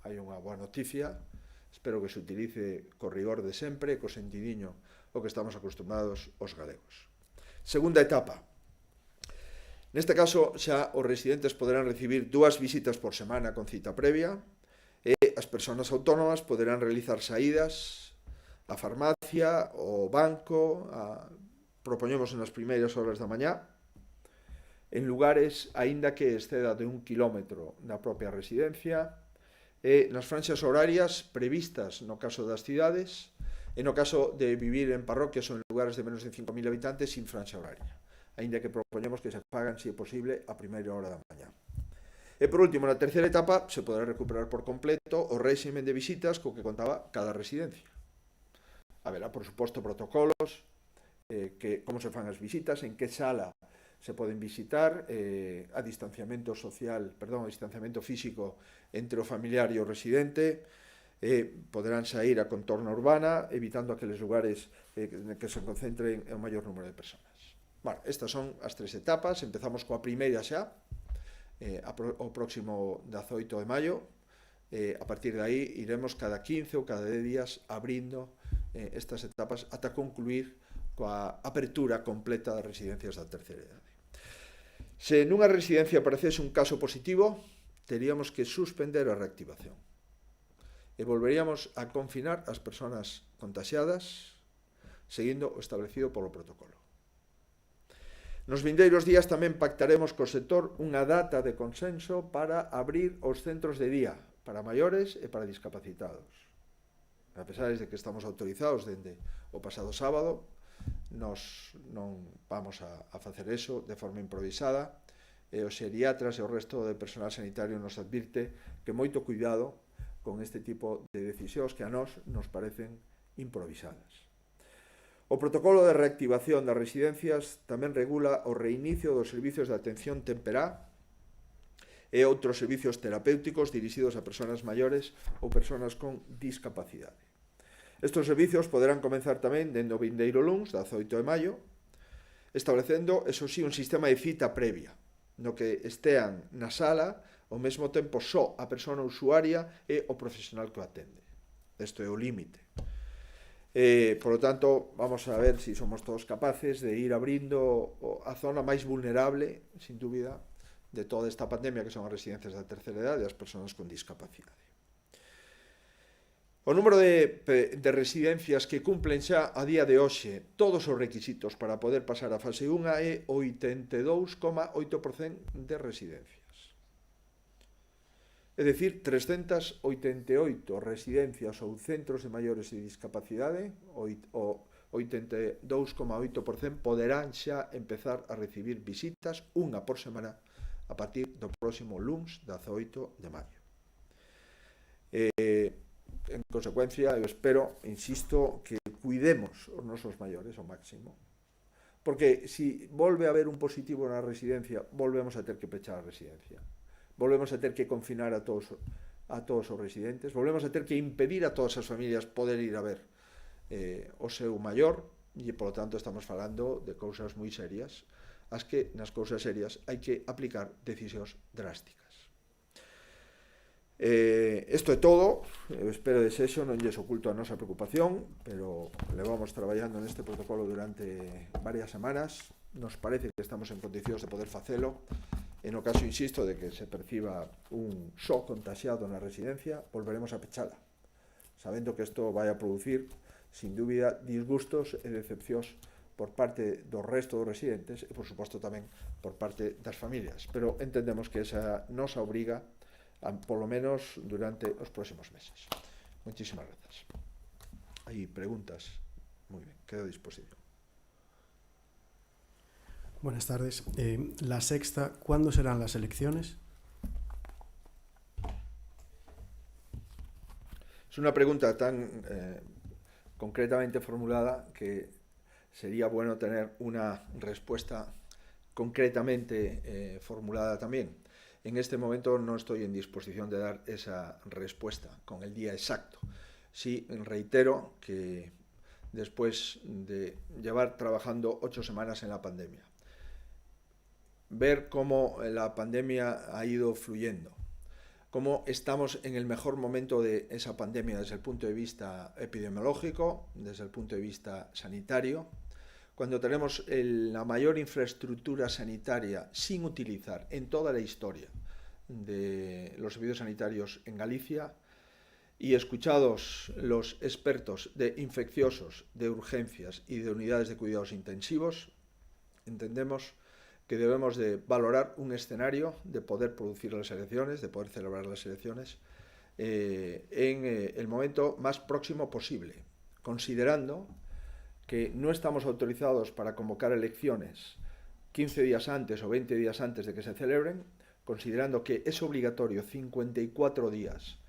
hai unha boa noticia, espero que se utilice co rigor de sempre, co sentidiño o que estamos acostumbrados os galegos. Segunda etapa. Neste caso, xa os residentes poderán recibir 2 visitas por semana con cita previa e as persoas autónomas poderán realizar saídas á farmacia, ao banco, propoñemos nas primeiras horas da mañá, en lugares aínda que exceda de 1 kilómetro da propia residencia e nas franxas horarias previstas no caso das cidades e no caso de vivir en parroquias ou en lugares de menos de 5.000 habitantes sin franxa horaria, aínda que propoñemos que se fagan, se é posible, a primeira hora da mañá. E por último, na terceira etapa, se poderá recuperar por completo o réximen de visitas co que contaba cada residencia. Haberá, por suposto, protocolos, como se fan as visitas, en que sala se poden visitar, a distanciamento físico entre o familiar e o residente, poderán sair a contorna urbana, evitando aqueles lugares que se concentren o maior número de persoas. Bueno, estas son as 3 etapas. Empezamos coa primeira xa, o próximo 18 de maio. A partir de aí iremos cada 15 ou cada 10 días abrindo estas etapas ata concluir coa apertura completa das residencias da terceira idade. Se nunha residencia aparecese un caso positivo, teríamos que suspender a reactivación e volveríamos a confinar as persoas contaxiadas seguindo o establecido polo protocolo. Nos vindeiros días tamén pactaremos co sector unha data de consenso para abrir os centros de día para maiores e para discapacitados. A pesar de que estamos autorizados dende o pasado sábado, nos non vamos a facer eso de forma improvisada, e os xeriatras e o resto do personal sanitario nos advirte que moito cuidado con este tipo de decisións que a nós nos parecen improvisadas. O protocolo de reactivación das residencias tamén regula o reinicio dos servicios de atención temperá e outros servicios terapéuticos dirixidos a persoas maiores ou persoas con discapacidade. Estes servicios poderán comenzar tamén dende o vindeiro luns, 18 de maio, establecendo, eso sí, un sistema de cita previa, no que estean na sala ao mesmo tempo só a persoa usuaria e o profesional que o atende. Isto é o límite. Por lo tanto, vamos a ver se somos todos capaces de ir abrindo a zona máis vulnerable, sin dúbida, de toda esta pandemia, que son as residencias da terceira idade e as persoas con discapacidade. O número de residencias que cumplen xa a día de hoxe todos os requisitos para poder pasar a fase 1 é 82,8% de residencias. É dicir, 388 residencias ou centros de maiores de discapacidade, o 82,8% poderán xa empezar a recibir visitas, unha por semana, a partir do próximo luns 18 de maio. En consecuencia, eu espero, insisto, que cuidemos os nosos maiores ao máximo, porque se volve a haber un positivo na residencia, volvemos a ter que pechar a residencia, volvemos a ter que confinar a todos os residentes, volvemos a ter que impedir a todas as familias poder ir a ver o seu maior, e, por lo tanto, estamos falando de cousas moi serias, as que, nas cousas serias, hai que aplicar decisións drásticas. Isto é todo. Eu espero de sexo non lles oculto a nosa preocupación, pero levamos traballando neste protocolo durante varias semanas nos parece que estamos en condicións de poder facelo. En o caso, insisto, de que se perciba un só contagiado na residencia, volveremos a pechala, sabendo que isto vai a producir, sin dúbida, disgustos e decepcións por parte do resto dos residentes e, por suposto, tamén por parte das familias. Pero entendemos que esa nos obriga, polo menos durante os próximos meses. Muchísimas gracias. Hay preguntas. Muy bien, quedo a disposición. Buenas tardes. La sexta, ¿cuándo serán las elecciones? Es una pregunta tan concretamente formulada que sería bueno tener una respuesta concretamente formulada también. En este momento no estoy en disposición de dar esa respuesta con el día exacto. Sí, reitero que después de llevar trabajando 8 semanas en la pandemia, ver cómo la pandemia ha ido fluyendo, cómo estamos en el mejor momento de esa pandemia desde el punto de vista epidemiológico, desde el punto de vista sanitario, cuando tenemos la mayor infraestructura sanitaria sin utilizar en toda la historia de los servicios sanitarios en Galicia, y escuchados los expertos de infecciosos, de urgencias y de unidades de cuidados intensivos, entendemos que debemos de valorar un escenario de poder producir las elecciones, de poder celebrar las elecciones en el momento más próximo posible, considerando que no estamos autorizados para convocar elecciones 15 días antes o 20 días antes de que se celebren, considerando que es obligatorio 54 días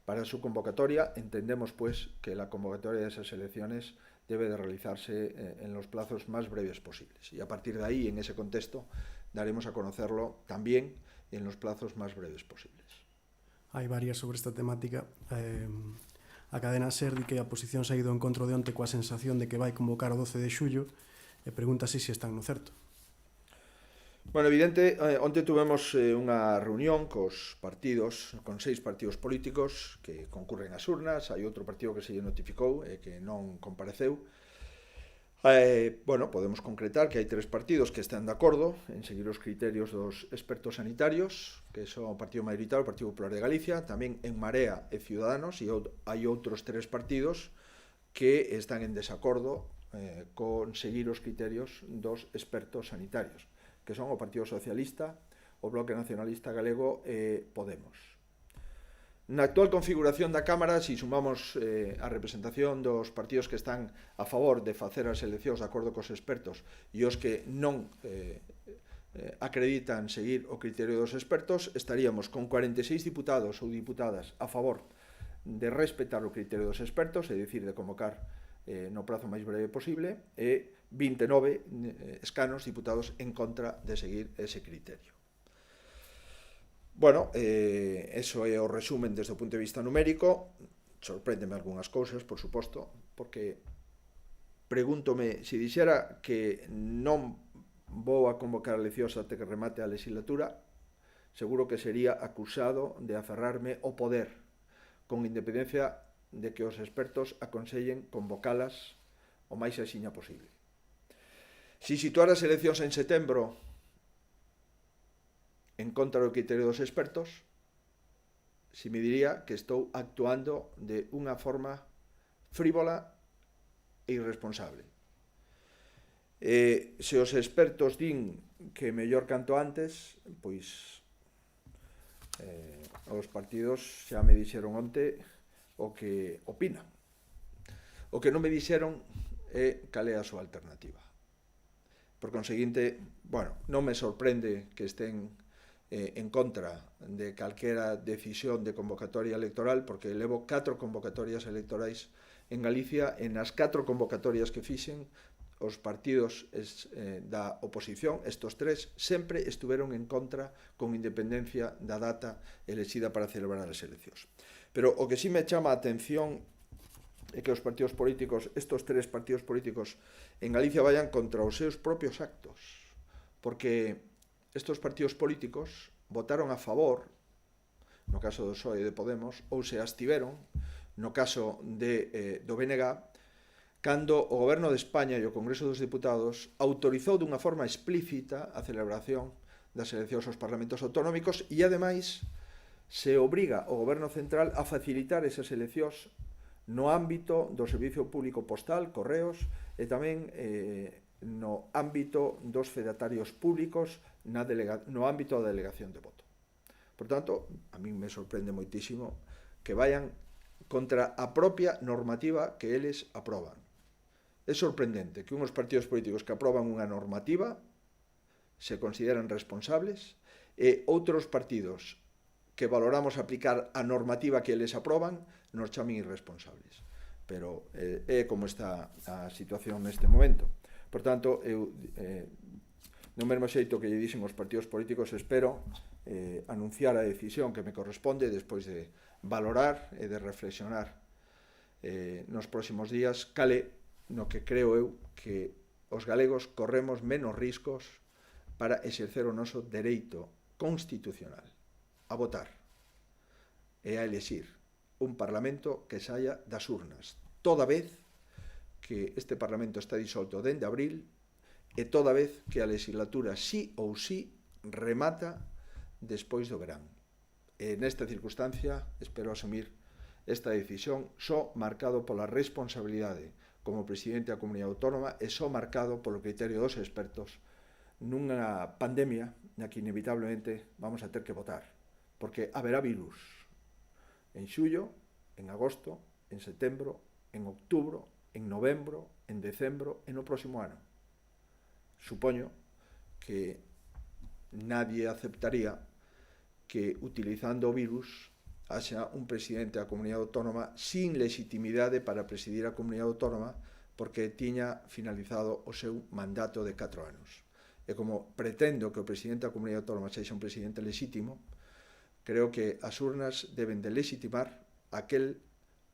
para su convocatoria. Entendemos pues que la convocatoria de esas elecciones debe de realizarse en los plazos más breves posibles, y a partir de ahí, en ese contexto, daremos a conocerlo también en los plazos más breves posibles. Hai varias sobre esta temática. A cadena SER di que a oposición se ha ido en contra de onte coa sensación de que vai convocar o 12 de xullo e pregunta se están no certo. Bueno, evidente, onte tuvemos unha reunión cos partidos, con 6 partidos políticos que concurren ás urnas. Hai outro partido que se lle notificou e que non compareceu. Bueno, podemos concretar que hai 3 partidos que están de acordo en seguir os criterios dos expertos sanitarios, que son o Partido Maioritario, o Partido Popular de Galicia, tamén En Marea e Ciudadanos, e hai outros 3 partidos que están en desacordo con seguir os criterios dos expertos sanitarios, que son o Partido Socialista, o Bloque Nacionalista Galego e Podemos. Na actual configuración da Cámara, se sumamos a representación dos partidos que están a favor de facer as eleccións de acordo cos expertos e os que non acreditan seguir o criterio dos expertos, estaríamos con 46 diputados ou diputadas a favor de respetar o criterio dos expertos, é dicir, de convocar no prazo máis breve posible, e 29 escanos diputados en contra de seguir ese criterio. Bueno, eso é o resumen desde o punto de vista numérico. Sorpréndeme algunhas cousas, por suposto, porque pregúntome, se dixera que non vou a convocar eleccións até que remate a legislatura, seguro que sería acusado de aferrarme ao poder, con independencia de que os expertos aconsellen convocalas o máis axiña posible. Se situar as eleccións en setembro en contra do criterio dos expertos, se me diría que estou actuando de unha forma frívola e irresponsable. Se os expertos din que mellor canto antes, pois os partidos xa me dixeron onte o que opinan. O que non me dixeron é cal é a súa alternativa. Por conseguinte, bueno, non me sorprende que estén en contra de calquera decisión de convocatoria electoral, porque levo 4 convocatorias electorais en Galicia. En as 4 convocatorias que fixen, os partidos da oposición, estos 3, sempre estuveron en contra, con independencia da data elexida para celebrar as eleccións. Pero o que sí me chama a atención é que os partidos políticos, estos 3 partidos políticos en Galicia, vayan contra os seus propios actos, porque estos partidos políticos votaron a favor, no caso do PSOE e de Podemos, ou se abstiveron, no caso do BNG, cando o Goberno de España e o Congreso dos Deputados autorizou dunha forma explícita a celebración das eleccións aos parlamentos autonómicos e, ademais, se obriga o Goberno Central a facilitar esas eleccións no ámbito do Servicio Público Postal, Correos, e tamén no ámbito dos fedatarios públicos no ámbito da delegación de voto. Por tanto, a mí me sorprende moitísimo que vayan contra a propia normativa que eles aproban. É sorprendente que unhos partidos políticos que aproban unha normativa se consideran responsables e outros partidos que valoramos aplicar a normativa que eles aproban nos chamen irresponsables. Pero é como está a situación neste momento. Por tanto, eu, no mesmo xeito que lle dixen os partidos políticos, espero anunciar a decisión que me corresponde despois de valorar e de reflexionar nos próximos días cale no que creo eu que os galegos corremos menos riscos para exercer o noso dereito constitucional a votar e a elexir un parlamento que saia das urnas, toda vez que este Parlamento está disolto dende abril e toda vez que a legislatura sí ou sí remata despois do verán. E nesta circunstancia espero asumir esta decisión só marcado pola responsabilidade como presidente da Comunidade Autónoma e só marcado polo criterio dos expertos nunha pandemia na que inevitablemente vamos a ter que votar, porque haberá virus en xullo, en agosto, en setembro, en outubro, en novembro, en decembro e no próximo ano. Supoño que nadie aceptaría que, utilizando o virus, haxa un presidente da Comunidade Autónoma sin legitimidade para presidir a Comunidade Autónoma porque tiña finalizado o seu mandato de 4 anos. E como pretendo que o presidente da Comunidade Autónoma sexa un presidente legítimo, creo que as urnas deben de legitimar aquel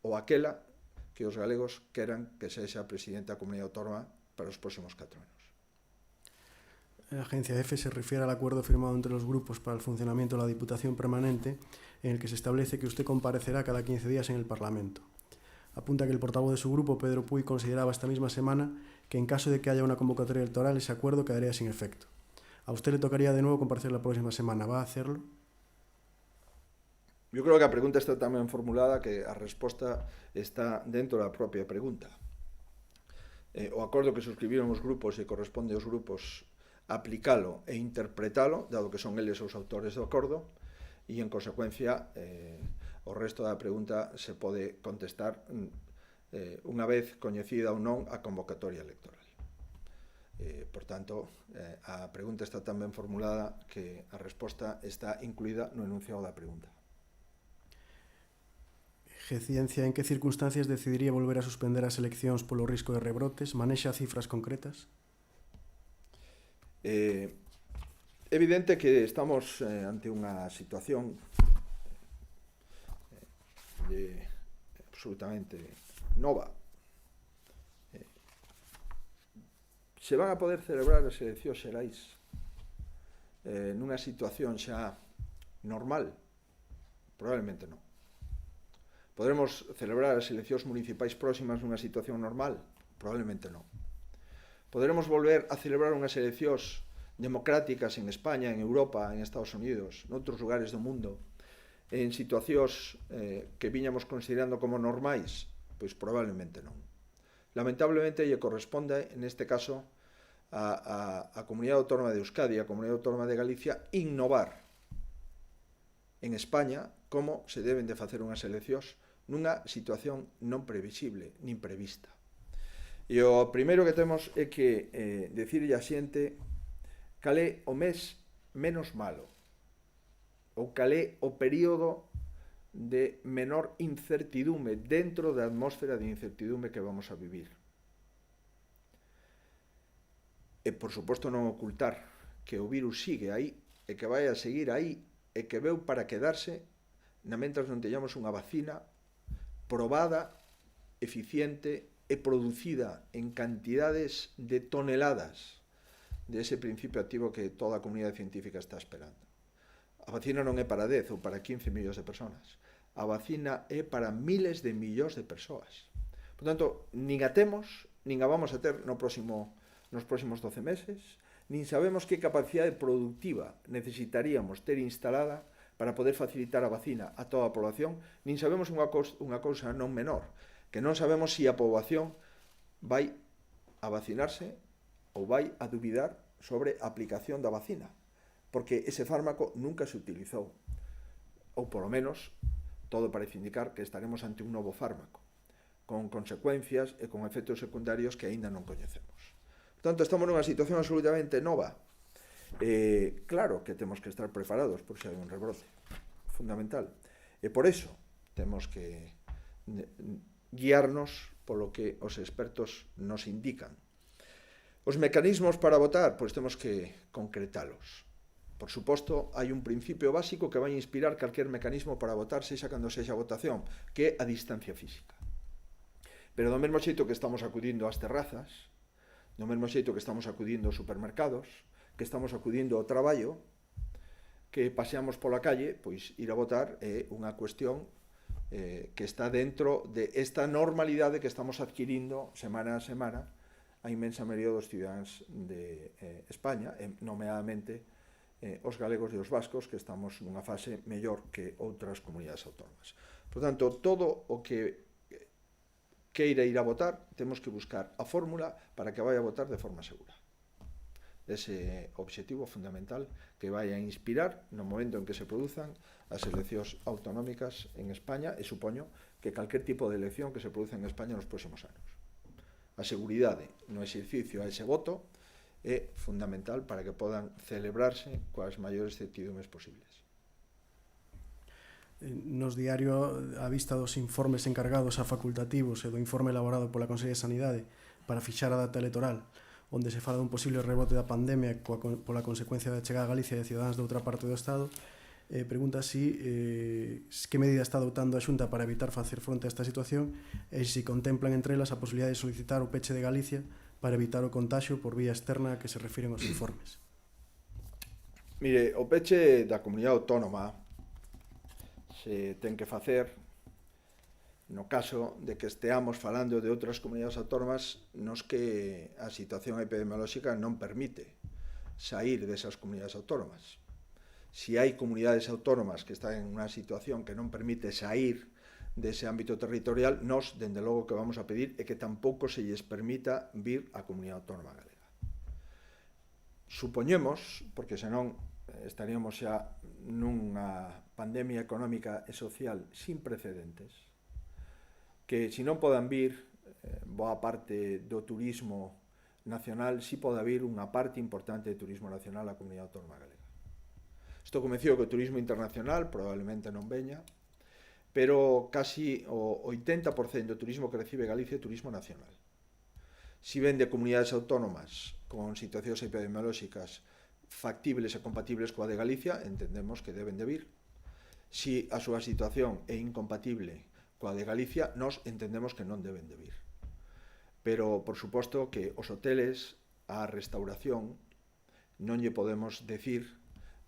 ou aquela que os galegos queran que sexa presidente da Comunidade Autónoma para os próximos 4 anos. La agencia EFE se refiere al acuerdo firmado entre los grupos para el funcionamiento de la Diputación Permanente, en el que se establece que usted comparecerá cada 15 días en el Parlamento. Apunta que el portavoz de su grupo, Pedro Puy, consideraba esta misma semana que en caso de que haya una convocatoria electoral ese acuerdo quedaría sin efecto. A usted le tocaría de nuevo comparecer la próxima semana. ¿Va a hacerlo? Yo creo que a pregunta está tan ben formulada que a resposta está dentro da propia pregunta. O acordo que suscribiron os grupos e corresponde aos grupos aplicalo e interpretalo, dado que son eles os autores do acordo, e en consecuencia o resto da pregunta se pode contestar unha vez coñecida ou non a convocatoria electoral. Por tanto, a pregunta está tan ben formulada que a resposta está incluída no enunciado da pregunta. Ciencia, en que circunstancias decidiría volver a suspender as eleccións polo risco de rebrotes? Manexa cifras concretas? É evidente que estamos ante unha situación absolutamente nova. Se van a poder celebrar as eleccións xerais nunha situación xa normal? Probablemente non. Podremos celebrar as eleccións municipais próximas nunha situación normal? Probablemente non. Poderemos volver a celebrar unhas eleccións democráticas en España, en Europa, en Estados Unidos, noutros lugares do mundo, en situacións que viñamos considerando como normais? Pois probablemente non. Lamentablemente lle corresponde, neste caso, a Comunidade Autónoma de Euskadi, a Comunidade Autónoma de Galicia, innovar en España como se deben de facer unhas eleccións nunha situación non previsible, nin prevista. E o primeiro que temos é que decirlle a xente cal é o mes menos malo ou cal é o período de menor incertidume dentro da atmósfera de incertidume que vamos a vivir. E, por suposto, non ocultar que o virus sigue aí e que vai a seguir aí e que veu para quedarse na mentras non teñamos unha vacina probada, eficiente e producida en cantidades de toneladas de ese principio activo que toda a comunidade científica está esperando. A vacina non é para 10 ou para 15 millóns de persoas. A vacina é para miles de millóns de persoas. Por tanto, nin a temos, nin a vamos a ter nos próximos 12 meses, nin sabemos que capacidade productiva necesitaríamos ter instalada para poder facilitar a vacina a toda a población, nin sabemos unha cousa non menor, que non sabemos se a poboación vai a vacinarse ou vai a dubidar sobre a aplicación da vacina, porque ese fármaco nunca se utilizou, ou polo menos todo parece indicar que estaremos ante un novo fármaco, con consecuencias e con efectos secundarios que aínda non coñecemos. Por tanto, estamos nunha situación absolutamente nova. Claro que temos que estar preparados por se hai un rebrote, fundamental. E por eso temos que guiarnos polo que os expertos nos indican. Os mecanismos para votar, pois temos que concretalos. Por suposto, hai un principio básico que vai inspirar calquer mecanismo para votar, sexa cando sexa a votación, que é a distancia física. Pero do mesmo xeito que estamos acudindo ás terrazas, do mesmo xeito que estamos acudindo aos supermercados, que estamos acudindo ao traballo, que paseamos pola calle, pois ir a votar é unha cuestión que está dentro de esta normalidade que estamos adquirindo semana a semana a inmensa maioría dos cidadáns de España, nomeadamente os galegos e os vascos, que estamos nunha fase mellor que outras comunidades autónomas. Por tanto, todo o que queira ir a votar, temos que buscar a fórmula para que vaya a votar de forma segura. Ese obxectivo fundamental que vai a inspirar no momento en que se produzan as eleccións autonómicas en España, e supoño que calquer tipo de elección que se produza en España nos próximos anos. A seguridade no exercicio a ese voto é fundamental para que podan celebrarse coas maiores certidumes posibles. Nos diario, a vista dos informes encargados a facultativos e do informe elaborado pola Consellería de Sanidade para fixar a data electoral, onde se fala dun posible rebote da pandemia pola consecuencia da chegada a Galicia de cidadáns de outra parte do Estado, pregunta si que medida está adoptando a Xunta para evitar facer fronte a esta situación e se contemplan entre elas a posibilidade de solicitar o peche de Galicia para evitar o contagio por vía externa a que se refiren os informes. Mire, o peche da comunidade autónoma se ten que facer no caso de que esteamos falando de outras comunidades autónomas nos que a situación epidemiolóxica non permite sair desas comunidades autónomas. Si hai comunidades autónomas que están en unha situación que non permite sair dese ámbito territorial, nós, dende logo, que vamos a pedir é que tampouco se lles permita vir á comunidade autónoma galega. Supoñemos, porque senón estaríamos xa nunha pandemia económica e social sin precedentes, que se non podan vir boa parte do turismo nacional, si pode vir unha parte importante de turismo nacional á comunidade autónoma galega. Estou convencido que o turismo internacional probablemente non veña, pero casi o 80% do turismo que recibe Galicia é turismo nacional. Si ven de comunidades autónomas con situacións epidemiolóxicas factibles e compatibles coa de Galicia, entendemos que deben de vir. Si a súa situación é incompatible coa de Galicia, nós entendemos que non deben de vir. Pero, por suposto, que os hoteles, a restauración, non lle podemos decir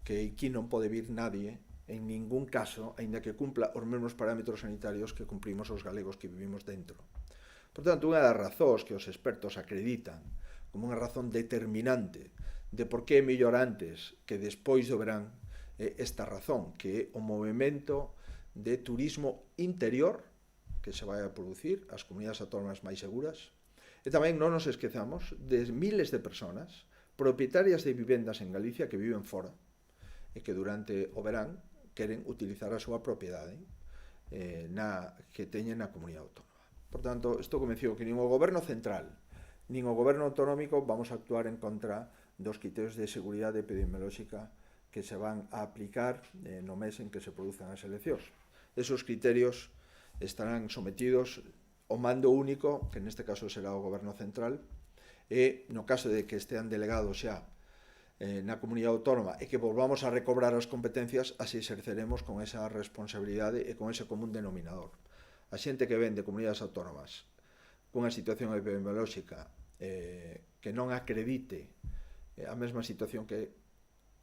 que aquí non pode vir nadie en ningún caso, aínda que cumpla os mesmos parámetros sanitarios que cumprimos os galegos que vivimos dentro. Por tanto, unha das razóns que os expertos acreditan como unha razón determinante de por que é mellor antes que despois do verán esta razón, que é o movimento de turismo interior que se vai a producir as comunidades autónomas máis seguras, e tamén non nos esquezamos de miles de persoas propietarias de vivendas en Galicia que viven fora e que durante o verán queren utilizar a súa propiedade que teñen na comunidade autónoma. Por tanto, estou convencido que nin o goberno central nin o goberno autonómico vamos a actuar en contra dos criterios de seguridade epidemiolóxica que se van a aplicar no mes en que se produzan as eleccións. Esos criterios estarán sometidos ao mando único, que neste caso será o goberno central, e no caso de que estean delegados xa na comunidade autónoma e que volvamos a recobrar as competencias, así exerceremos con esa responsabilidade e con ese común denominador. A xente que ven de comunidades autónomas cunha situación epidemiolóxica que non acredite a mesma situación que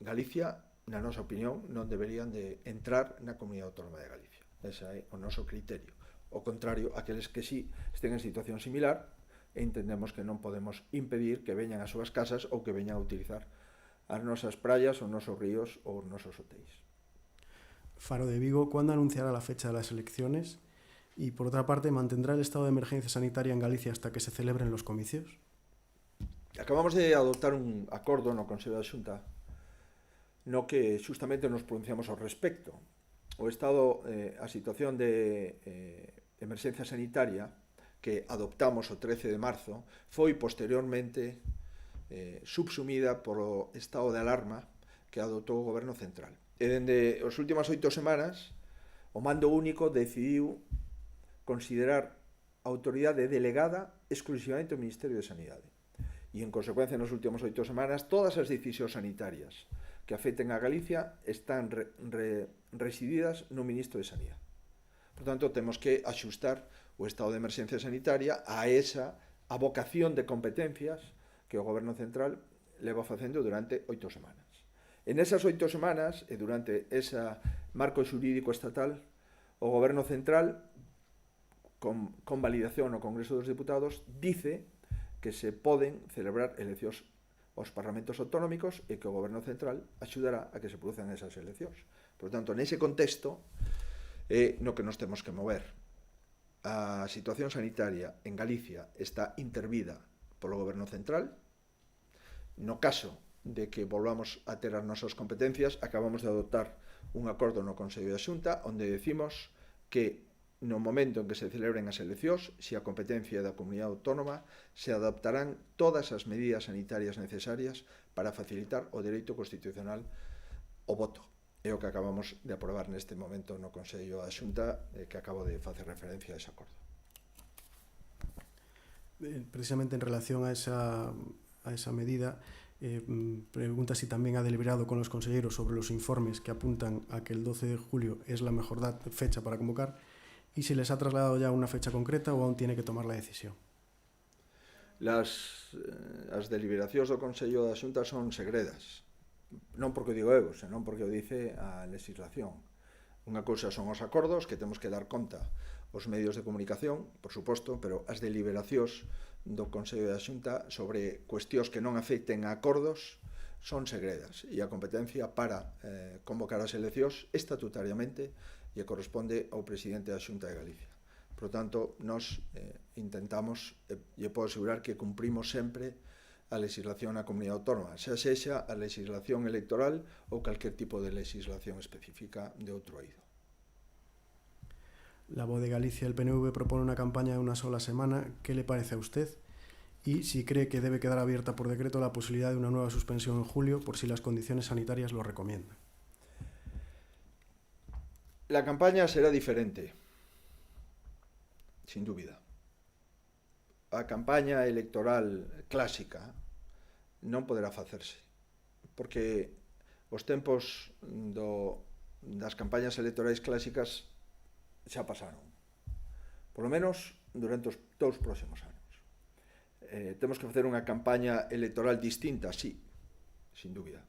Galicia, na nosa opinión, non deberían de entrar na comunidade autónoma de Galicia. Ese é o noso criterio. Ao contrario, aqueles que sí estén en situación similar, e entendemos que non podemos impedir que veñan ás súas casas ou que veñan a utilizar as nosas praias, os nosos ríos ou os nosos hotéis. Faro de Vigo, ¿cuándo anunciará la fecha de las elecciones? Y, por otra parte, ¿mantendrá el estado de emergencia sanitaria en Galicia hasta que se celebren los comicios? Acabamos de adoptar un acordo no Consello da Xunta no que xustamente nos pronunciamos ao respecto. O estado, a situación de emerxencia sanitaria que adoptamos o 13 de marzo foi posteriormente subsumida polo estado de alarma que adoptou o Goberno Central. E dende as últimas 8 semanas o mando único decidiu considerar a autoridade delegada exclusivamente o Ministerio de Sanidade. E, en consecuencia, nas últimas 8 semanas, todas as decisións sanitarias que afecten a Galicia están resididas no Ministro de Sanidade. Por tanto, temos que axustar o estado de emerxencia sanitaria a esa vocación de competencias que o Goberno Central leva facendo durante 8 semanas. En esas 8 semanas, e durante ese marco xurídico estatal, o Goberno Central, con validación no Congreso dos Diputados, dice que se poden celebrar eleccións aos parlamentos autonómicos e que o Goberno Central axudará a que se produzan esas eleccións. Por tanto, nese contexto é no que nos temos que mover. A situación sanitaria en Galicia está intervida polo Goberno Central. No caso de que volvamos a ter as nosas competencias, acabamos de adoptar un acordo no Consello da Xunta onde decimos que no momento en que se celebren as eleccións, se a competencia da comunidade autónoma, se adaptarán todas as medidas sanitarias necesarias para facilitar o dereito constitucional ao voto. É o que acabamos de aprobar neste momento no Consello da Xunta, que acabo de facer referencia a ese acordo. Precisamente en relación a esa medida, pregunta si también ha deliberado con los consejeros sobre los informes que apuntan a que el 12 de julio es la mejor fecha para convocar, y si les ha trasladado ya una fecha concreta o aún tiene que tomar la decisión. As deliberacións do Consello da Xunta son segredas, non porque o digo eu, senón porque o dice a legislación. Unha cousa son os acordos que temos que dar conta os medios de comunicación, por suposto, pero as deliberacións do Consello da Xunta sobre cuestións que non afecten a acordos son segredas, e a competencia para convocar as eleccións estatutariamente lle corresponde ao presidente da Xunta de Galicia. Por tanto, nós intentamos, lle podo asegurar que cumprimos sempre a legislación na comunidade autónoma, xa sexa a legislación electoral ou calquer tipo de legislación específica de outro eido. La Voz de Galicia, el PNV, propone una campaña de una sola semana. ¿Qué le parece a usted? Y si cree que debe quedar abierta por decreto la posibilidad de una nueva suspensión en julio por si las condiciones sanitarias lo recomiendan. La campaña será diferente, sin dúbida. A campaña electoral clásica non poderá facerse, porque os tempos das campañas electorais clásicas xa pasaron, por lo menos durante os 2 próximos anos. Temos que facer unha campaña electoral distinta, sí, sin dúbida.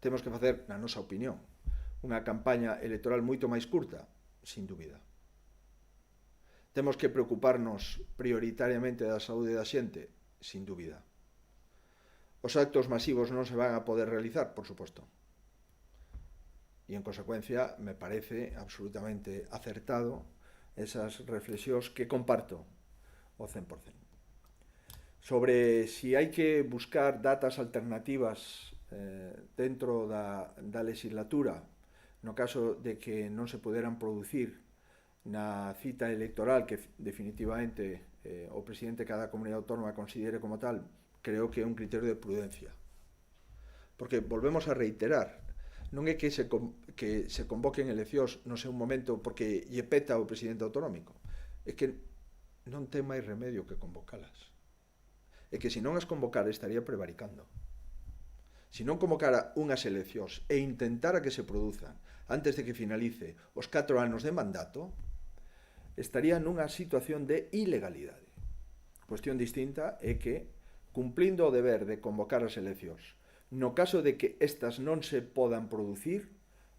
Temos que facer, na nosa opinión, unha campaña electoral moito máis curta, sin dúbida. Temos que preocuparnos prioritariamente da saúde da xente, sin dúbida. Os actos masivos non se van a poder realizar, por suposto. E, en consecuencia, me parece absolutamente acertado esas reflexións que comparto ao 100%. Sobre si hai que buscar datas alternativas dentro da legislatura, no caso de que non se poderan producir na cita electoral que definitivamente o presidente de cada comunidade autónoma considere como tal, creo que é un criterio de prudencia. Porque volvemos a reiterar, non é que se convoquen eleccións no seu momento porque lle peta o presidente autonómico, é que non ten máis remedio que convocalas. É que se non as convocara estaría prevaricando. Se non convocara unhas eleccións e intentara que se produzan antes de que finalice os 4 anos de mandato, estaría nunha situación de ilegalidade. Cuestión distinta é que, cumplindo o deber de convocar as eleccións, no caso de que estas non se podan producir,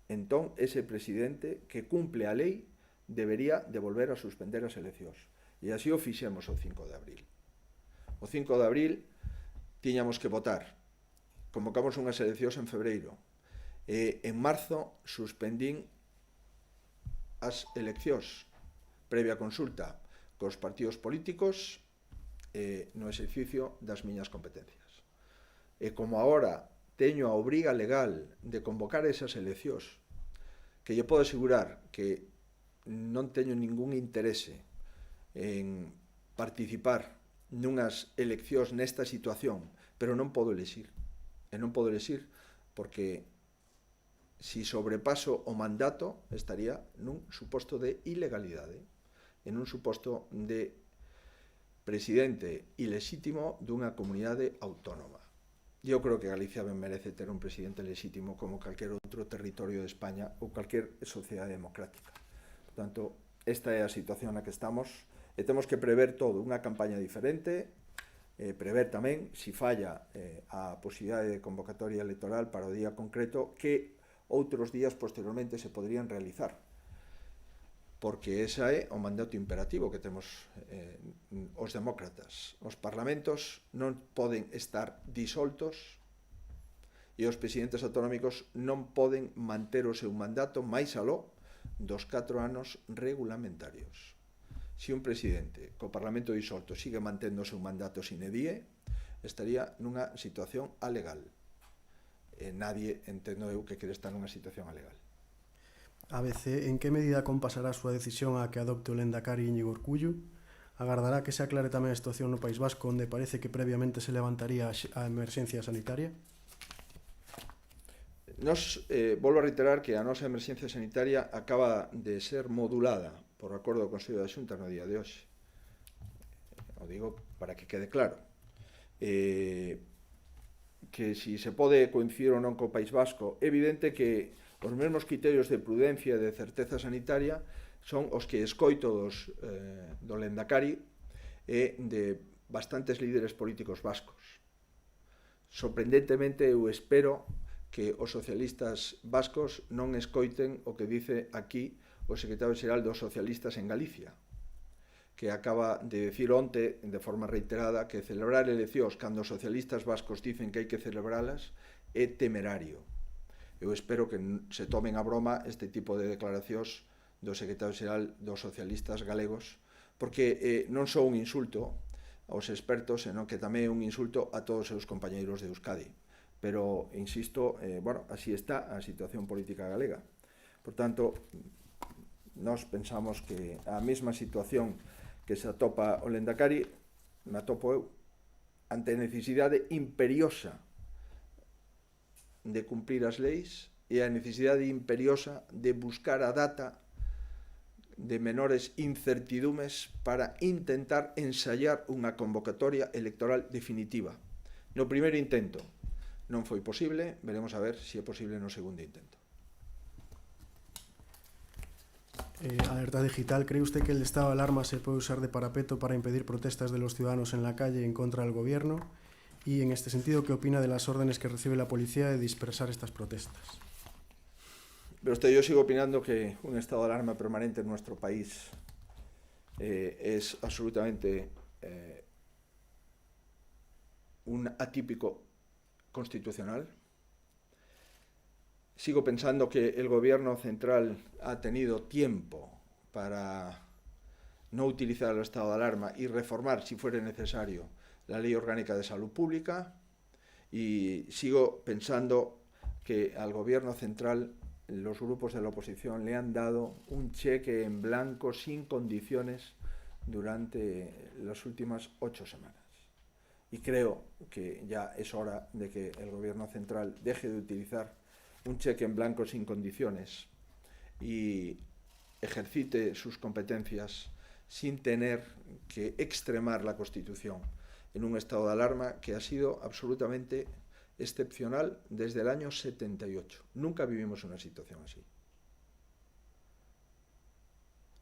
entón ese presidente que cumple a lei debería de volver a suspender as eleccións. E así o fixemos o 5 de abril. O 5 de abril tiñamos que votar. Convocamos unhas eleccións en febreiro. E en marzo suspendín as eleccións previa consulta cos partidos políticos no exercicio das miñas competencias. E como agora teño a obriga legal de convocar esas eleccións, que lle podo asegurar que non teño ningún interese en participar nunhas eleccións nesta situación, pero non podo elexir. E non podo elexir porque si sobrepaso o mandato estaría nun suposto de ilegalidade, en un suposto de presidente ilexítimo dunha comunidade autónoma. Eu creo que Galicia ben merece ter un presidente lexítimo como calquer outro territorio de España ou calquer sociedade democrática. Por tanto, esta é a situación na que estamos e temos que prever todo, unha campaña diferente, prever tamén, si falla a posibilidade de convocatoria electoral para o día concreto, que outros días posteriormente se poderían realizar, porque esa é o mandato imperativo que temos os demócratas. Os parlamentos non poden estar disoltos e os presidentes autonómicos non poden manter o seu mandato máis aló dos 4 anos regulamentarios. Se un presidente co Parlamento disolto sigue mantendo o seu mandato sine die, estaría nunha situación alegal. Nadie, entendo eu, que quere estar nunha situación alegal. ABC, en que medida compasará a súa decisión a que adopte o Lehendakari Íñigo Urkullu? Agardará que se aclare tamén a situación no País Vasco, onde parece que previamente se levantaría a emerxencia sanitaria? Nos, volvo a reiterar que a nosa emerxencia sanitaria acaba de ser modulada por acordo do Consello da Xunta no día de hoxe. O digo para que quede claro. Que si se pode coincidir ou non co País Vasco, é evidente que os mesmos criterios de prudencia e de certeza sanitaria son os que escoito do Lehendakari e de bastantes líderes políticos vascos. Sorprendentemente, eu espero que os socialistas vascos non escoiten o que dice aquí o secretario xeral dos socialistas en Galicia, que acaba de decir onte, de forma reiterada, que celebrar eleccións cando os socialistas vascos dicen que hai que celebralas é temerario. Eu espero que se tomen a broma este tipo de declaracións do secretario xeral dos socialistas galegos, porque non só un insulto aos expertos, senón que tamén é un insulto a todos os seus compañeiros de Euskadi. Pero, insisto, así está a situación política galega. Por tanto, nós pensamos que a mesma situación que se atopa o Lehendakari, me atopo eu, ante a necesidade imperiosa de cumprir as leis e a necesidade imperiosa de buscar a data de menores incertidumes para intentar ensayar unha convocatoria electoral definitiva. No primeiro intento non foi posible, veremos a ver se é posible no segundo intento. Alerta digital, ¿cree usted que el estado de alarma se puede usar de parapeto para impedir protestas de los ciudadanos en la calle en contra del gobierno? Y en este sentido, ¿qué opina de las órdenes que recibe la policía de dispersar estas protestas? Pero yo sigo opinando que un estado de alarma permanente en nuestro país es absolutamente un atípico constitucional. Sigo pensando que el gobierno central ha tenido tiempo para no utilizar el estado de alarma y reformar, si fuera necesario, la Ley Orgánica de Salud Pública, y sigo pensando que al gobierno central los grupos de la oposición le han dado un cheque en blanco sin condiciones durante las últimas 8 semanas. Y creo que ya es hora de que el gobierno central deje de utilizar un cheque en blanco sin condiciones y ejercite sus competencias sin tener que extremar la Constitución en un estado de alarma que ha sido absolutamente excepcional desde el año 78. Nunca vivimos una situación así.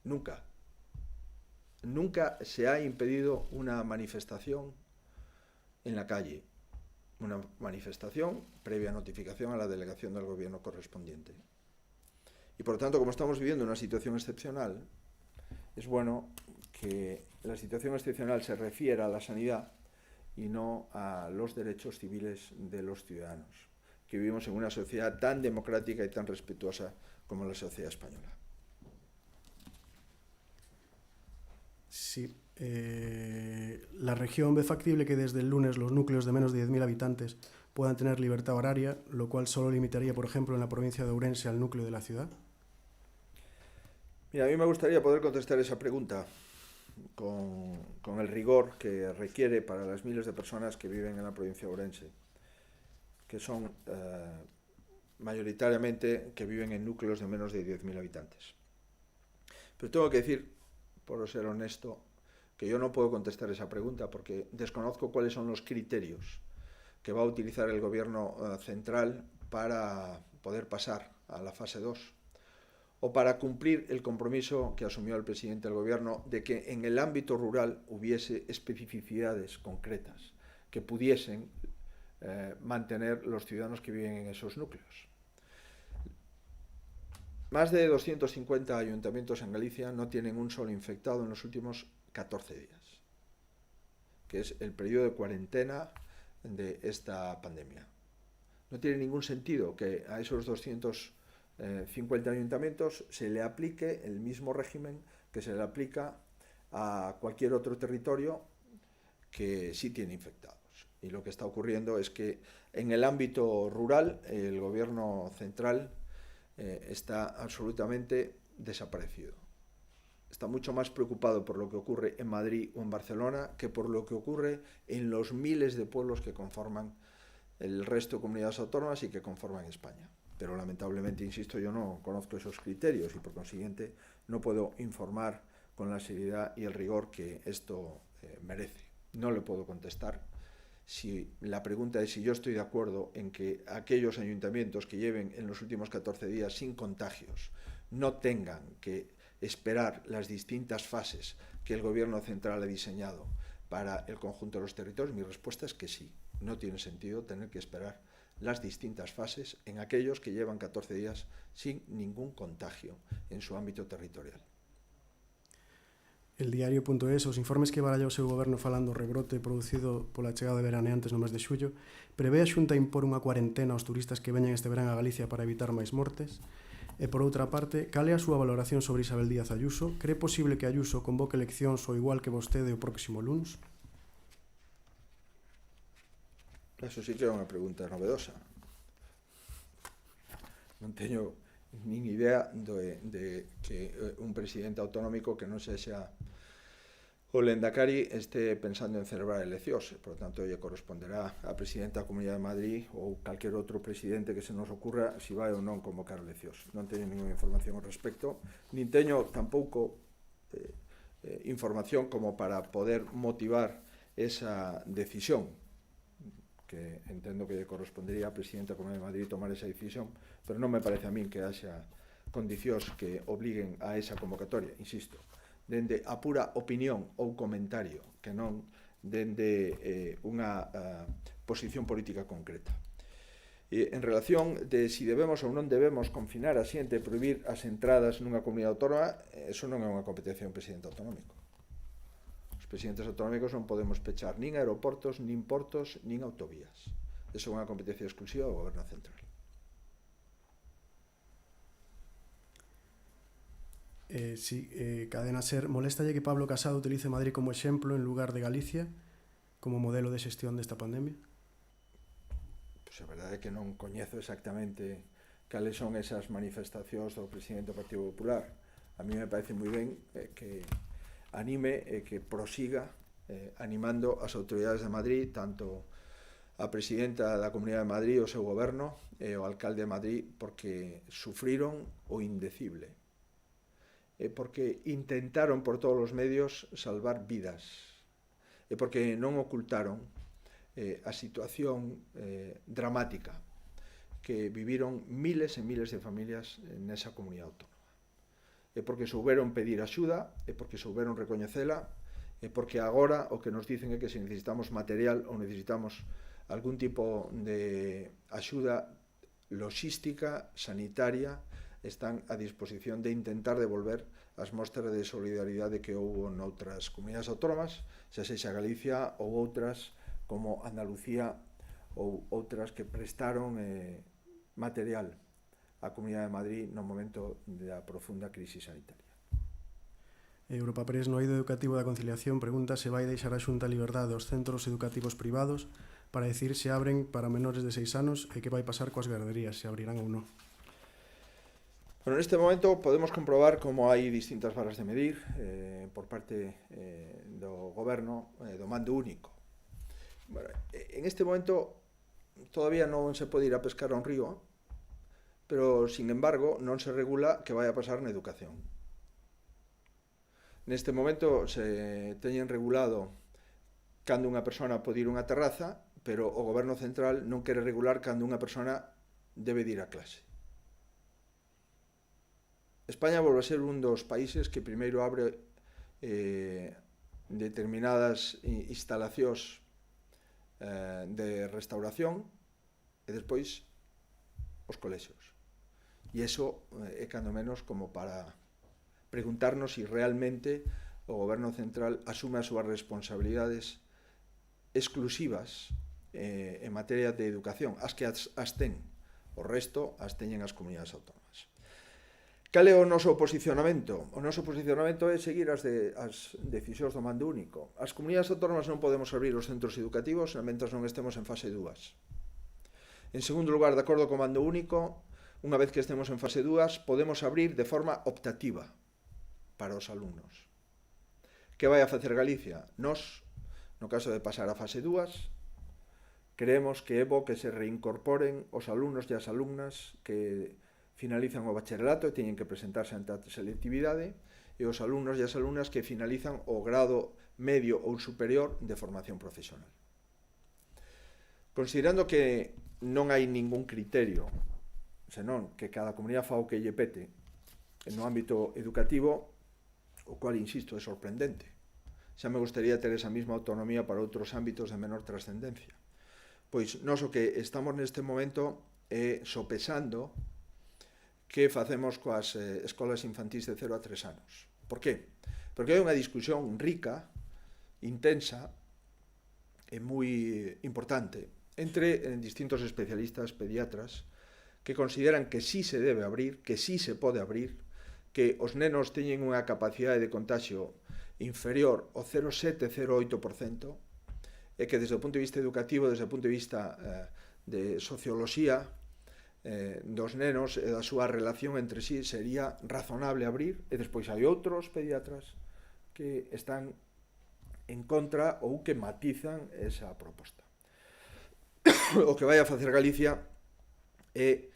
Nunca. Nunca se ha impedido una manifestación en la calle. Una manifestación previa notificación a la delegación del gobierno correspondiente. Y por lo tanto, como estamos viviendo una situación excepcional, es bueno que la situación excepcional se refiera a la sanidad y no a los derechos civiles de los ciudadanos, que vivimos en una sociedad tan democrática y tan respetuosa como la sociedad española. Sí. La región ve factible que desde el lunes los núcleos de menos de 10.000 habitantes puedan tener libertad horaria, lo cual solo limitaría, por ejemplo, en la provincia de Ourense al núcleo de la ciudad. Mira, a mí me gustaría poder contestar esa pregunta con el rigor que requiere para las miles de personas que viven en la provincia de Ourense, que son mayoritariamente que viven en núcleos de menos de 10.000 habitantes. Pero tengo que decir, por ser honesto, que yo no puedo contestar esa pregunta porque desconozco cuáles son los criterios que va a utilizar el gobierno central para poder pasar a la fase 2 o para cumplir el compromiso que asumió el presidente del gobierno de que en el ámbito rural hubiese especificidades concretas que pudiesen mantener los ciudadanos que viven en esos núcleos. Más de 250 ayuntamientos en Galicia no tienen un solo infectado en los últimos 14 días, que es el periodo de cuarentena de esta pandemia. No tiene ningún sentido que a esos 250 ayuntamientos se le aplique el mismo régimen que se le aplica a cualquier otro territorio que sí tiene infectados. Y lo que está ocurriendo es que en el ámbito rural el gobierno central está absolutamente desaparecido. Está mucho más preocupado por lo que ocurre en Madrid o en Barcelona que por lo que ocurre en los miles de pueblos que conforman el resto de comunidades autónomas y que conforman España. Pero lamentablemente, insisto, yo no conozco esos criterios y por consiguiente no puedo informar con la seriedad y el rigor que esto merece. No le puedo contestar. Si la pregunta es si yo estoy de acuerdo en que aquellos ayuntamientos que lleven en los últimos 14 días sin contagios no tengan que esperar las distintas fases que el gobierno central ha diseñado para el conjunto de los territorios, mi respuesta es que sí. No tiene sentido tener que esperar las distintas fases en aquellos que llevan 14 días sin ningún contagio en su ámbito territorial. El diario.es, os informes que baralla o seu goberno falando rebrote producido pola chegada de veraneantes no mes de xullo, prevé a Xunta impor unha cuarentena aos turistas que veñen este verán a Galicia para evitar máis mortes? E por outra parte, cal é a súa valoración sobre Isabel Díaz Ayuso? Cree posible que Ayuso convoque eleccións ao igual que vostede o próximo luns? Eso sí que é unha pregunta novedosa. Non teño nin idea de que un presidente autonómico que non sexa o Lehendakari este pensando en celebrar eleccións. Por lo tanto, lle corresponderá á presidenta da Comunidade de Madrid ou calquer outro presidente que se nos ocurra si vai ou non convocar eleccións. Non teño ninguna información ao respecto, nin teño tampouco información como para poder motivar esa decisión, que entendo que lle correspondería á presidenta da Comunidade de Madrid tomar esa decisión, pero non me parece a min que haxa condicións que obliguen a esa convocatoria, insisto, dende a pura opinión ou comentario, que non dende unha posición política concreta. En relación de si debemos ou non debemos confinar a xente e prohibir as entradas nunha comunidade autónoma, eso non é unha competencia do presidente autonómico. Os presidentes autonómicos non podemos pechar nin aeroportos, nin portos, nin autovías. Eso é unha competencia exclusiva do goberno central. Cadena Ser, moléstalle que Pablo Casado utilice Madrid como exemplo en lugar de Galicia como modelo de xestión desta pandemia? Pois a verdade é que non coñezo exactamente cales son esas manifestacións do presidente do Partido Popular. A mí me parece moi ben que anime e que prosiga animando as autoridades de Madrid, tanto a presidenta da Comunidade de Madrid, o seu goberno, e o alcalde de Madrid, porque sufriron o indecible. Porque intentaron por todos os medios salvar vidas, e porque non ocultaron a situación dramática que viviron miles e miles de familias nesa comunidade autónoma. E porque souberon pedir axuda, e porque souberon recoñecela, e porque agora o que nos dicen é que se necesitamos material ou necesitamos algún tipo de axuda logística, sanitaria, están a disposición de intentar devolver as mostras de solidaridade que houve noutras comunidades autónomas, xa sexa Galicia ou outras como Andalucía ou outras que prestaron material á Comunidade de Madrid no momento da profunda crise sanitaria. Europa Press, no eido educativo da conciliación, pregunta se vai deixar a Xunta a liberdade dos centros educativos privados para decir se abren para menores de 6 anos e que vai pasar coas garderías, se abrirán ou non. Bueno, neste momento podemos comprobar como hai distintas varas de medir por parte do goberno do mando único. Bueno, en este momento todavía non se pode ir a pescar a un río, pero, sin embargo, non se regula que vai a pasar na educación. Neste momento se teñen regulado cando unha persona pode ir a unha terraza, pero o goberno central non quere regular cando unha persona debe de ir a clase. España volve a ser un dos países que primeiro abre determinadas instalacións de restauración e despois os colexios. E iso é cando menos como para preguntarnos se realmente o goberno central asume as súas responsabilidades exclusivas en materia de educación, as que as ten. O resto as teñen as comunidades autónomas. Cal é o noso posicionamento? O noso posicionamento é seguir as decisións do mando único. As comunidades autónomas non podemos abrir os centros educativos mentre non estemos en fase 2. En segundo lugar, de acordo co mando único, unha vez que estemos en fase 2, podemos abrir de forma optativa para os alumnos. Que vai a facer Galicia? Nós, no caso de pasar a fase 2, creemos que é bo que se reincorporen os alumnos e as alumnas que finalizan o bacharelato e teñen que presentarse ante a selectividade, e os alumnos e as alumnas que finalizan o grado medio ou superior de formación profesional. Considerando que non hai ningún criterio, senón que cada comunidade fa o que lle pete no ámbito educativo, o cual, insisto, é sorprendente. Xa me gustaría ter esa mesma autonomía para outros ámbitos de menor trascendencia. Pois nós o que estamos neste momento é sopesando que facemos coas escolas infantís de 0 a 3 anos. Por qué? Porque hai unha discusión rica, intensa e moi importante entre distintos especialistas pediatras que consideran que sí se debe abrir, que sí se pode abrir, que os nenos teñen unha capacidade de contagio inferior ao 0,7-0,8% e que desde o punto de vista educativo, desde o punto de vista de socioloxía dos nenos e da súa relación entre sí sería razonable abrir, e despois hai outros pediatras que están en contra ou que matizan esa proposta. O que vai a facer Galicia é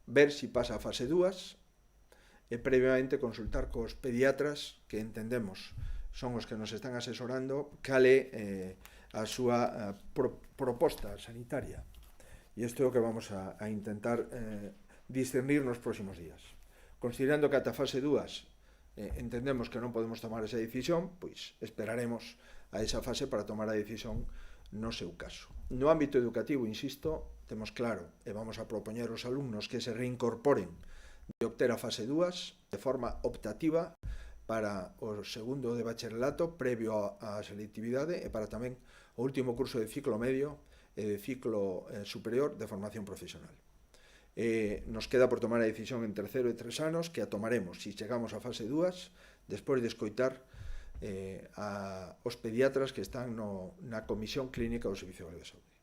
ver se pasa a fase 2 e previamente consultar cos pediatras que entendemos son os que nos están asesorando cal é a súa proposta sanitaria. E isto é o que vamos a intentar discernir nos próximos días. Considerando que ata fase 2 entendemos que non podemos tomar esa decisión, pois esperaremos a esa fase para tomar a decisión no seu caso. No ámbito educativo, insisto, temos claro e vamos a propoñer aos alumnos que se reincorporen de obter a fase 2 de forma optativa para o segundo de bacharelato previo á selectividade e para tamén o último curso de ciclo medio e de ciclo superior de formación profesional. Nos queda por tomar a decisión entre 0 e 3 anos, que a tomaremos se chegamos a fase 2 despois de escoitar aos pediatras que están na Comisión Clínica do Servicio Galega de Saúde.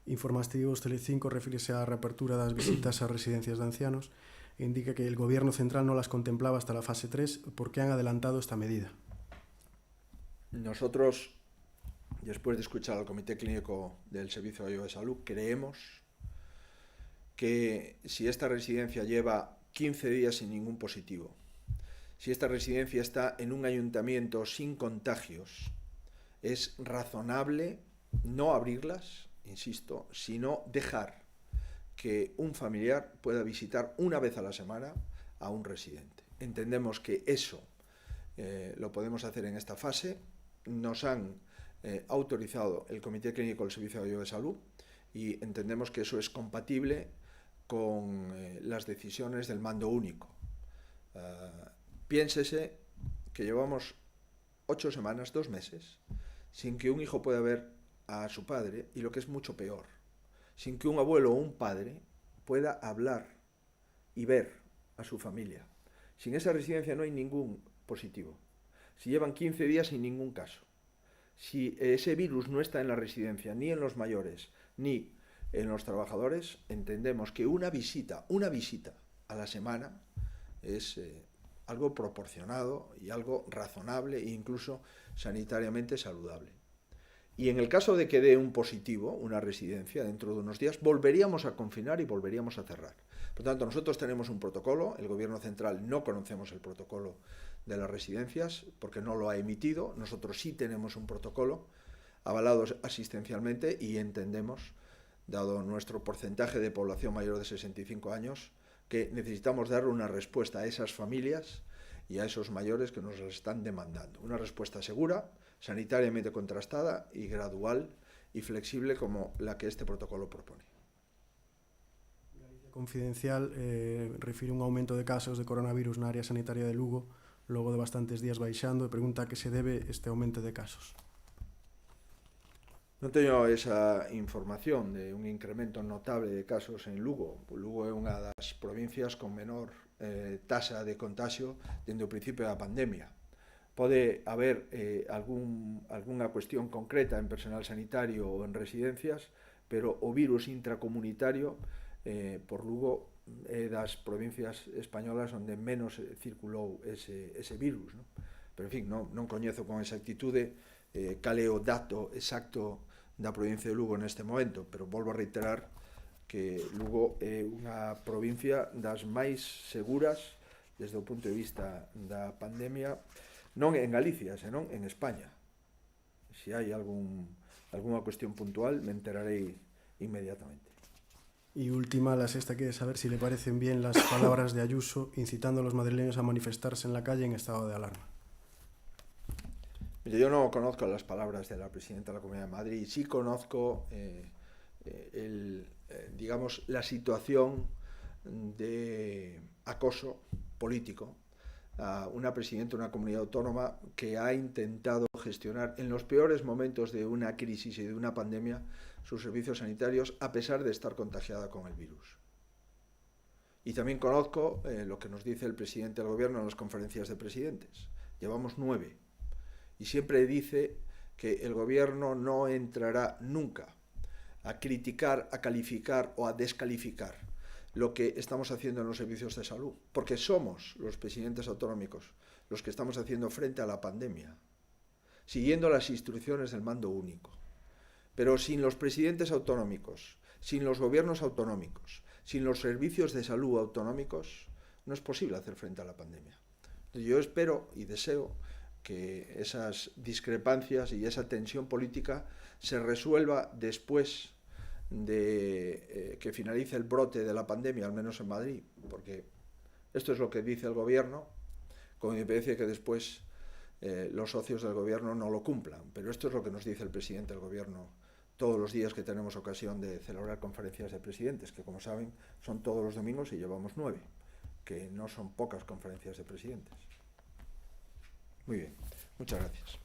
Informativos Telecinco refírese á reapertura das visitas ás residencias de ancianos e indica que el gobierno central non las contemplaba hasta la fase 3 porque han adelantado esta medida. Nosotros, después de escuchar al Comité Clínico del Servicio Gallego de Salud, creemos que si esta residencia lleva 15 días sin ningún positivo, si esta residencia está en un ayuntamiento sin contagios, es razonable no abrirlas, insisto, sino dejar que un familiar pueda visitar una vez a la semana a un residente. Entendemos que eso lo podemos hacer en esta fase. Nos han autorizado el Comité Clínico del Servicio Gallego de Salud y entendemos que eso es compatible con las decisiones del mando único. Piénsese que llevamos 8 semanas, 2 meses, sin que un hijo pueda ver a su padre, y lo que es mucho peor, sin que un abuelo o un padre pueda hablar y ver a su familia. Sin esa residencia no hay ningún positivo. Si llevan 15 días sin ningún caso, si ese virus no está en la residencia, ni en los mayores, ni en los trabajadores, entendemos que una visita a la semana es algo proporcionado y algo razonable e incluso sanitariamente saludable. Y en el caso de que dé un positivo, una residencia, dentro de unos días, volveríamos a confinar y volveríamos a cerrar. Por tanto, nosotros tenemos un protocolo, el Gobierno Central no conocemos el protocolo de las residencias porque no lo ha emitido, nosotros sí tenemos un protocolo avalado asistencialmente y entendemos, dado nuestro porcentaje de población mayor de 65 años, que necesitamos dar una respuesta a esas familias y a esos mayores que nos las están demandando. Una respuesta segura, sanitariamente contrastada y gradual y flexible como la que este protocolo propone. Confidencial refire un aumento de casos de coronavirus na área sanitaria de Lugo logo de bastantes días baixando e pregunta a que se debe este aumento de casos. Non teño esa información de un incremento notable de casos en Lugo. Lugo é unha das provincias con menor tasa de contagio dende o principio da pandemia. Pode haber algunha cuestión concreta en personal sanitario ou en residencias, pero o virus intracomunitario por Lugo é das provincias españolas onde menos circulou ese virus, non? Pero, en fin, non coñezo con exactitude cal é o dato exacto da provincia de Lugo neste momento, pero volvo a reiterar que Lugo é unha provincia das máis seguras desde o punto de vista da pandemia, non en Galicia, senón en España. Se hai algunha cuestión puntual, me enterarei inmediatamente. Y última, la sexta, quiere saber si le parecen bien las palabras de Ayuso incitando a los madrileños a manifestarse en la calle en estado de alarma. Yo no conozco las palabras de la presidenta de la Comunidad de Madrid, sí conozco digamos, la situación de acoso político a una presidenta de una comunidad autónoma que ha intentado gestionar en los peores momentos de una crisis y de una pandemia sus servicios sanitarios a pesar de estar contagiada con el virus. Y también conozco lo que nos dice el presidente del gobierno en las conferencias de presidentes. Llevamos 9 y siempre dice que el gobierno no entrará nunca a criticar, a calificar o a descalificar lo que estamos haciendo en los servicios de salud, porque somos los presidentes autonómicos los que estamos haciendo frente a la pandemia, siguiendo las instrucciones del mando único. Pero sin los presidentes autonómicos, sin los gobiernos autonómicos, sin los servicios de salud autonómicos, no es posible hacer frente a la pandemia. Yo espero y deseo que esas discrepancias y esa tensión política se resuelva después de que finalice el brote de la pandemia, al menos en Madrid, porque esto es lo que dice el gobierno, con independencia de que después los socios del gobierno no lo cumplan, pero esto es lo que nos dice el presidente del gobierno todos los días que tenemos ocasión de celebrar conferencias de presidentes, que como saben son todos los domingos y llevamos 9, que no son pocas conferencias de presidentes. Muy bien, muchas gracias.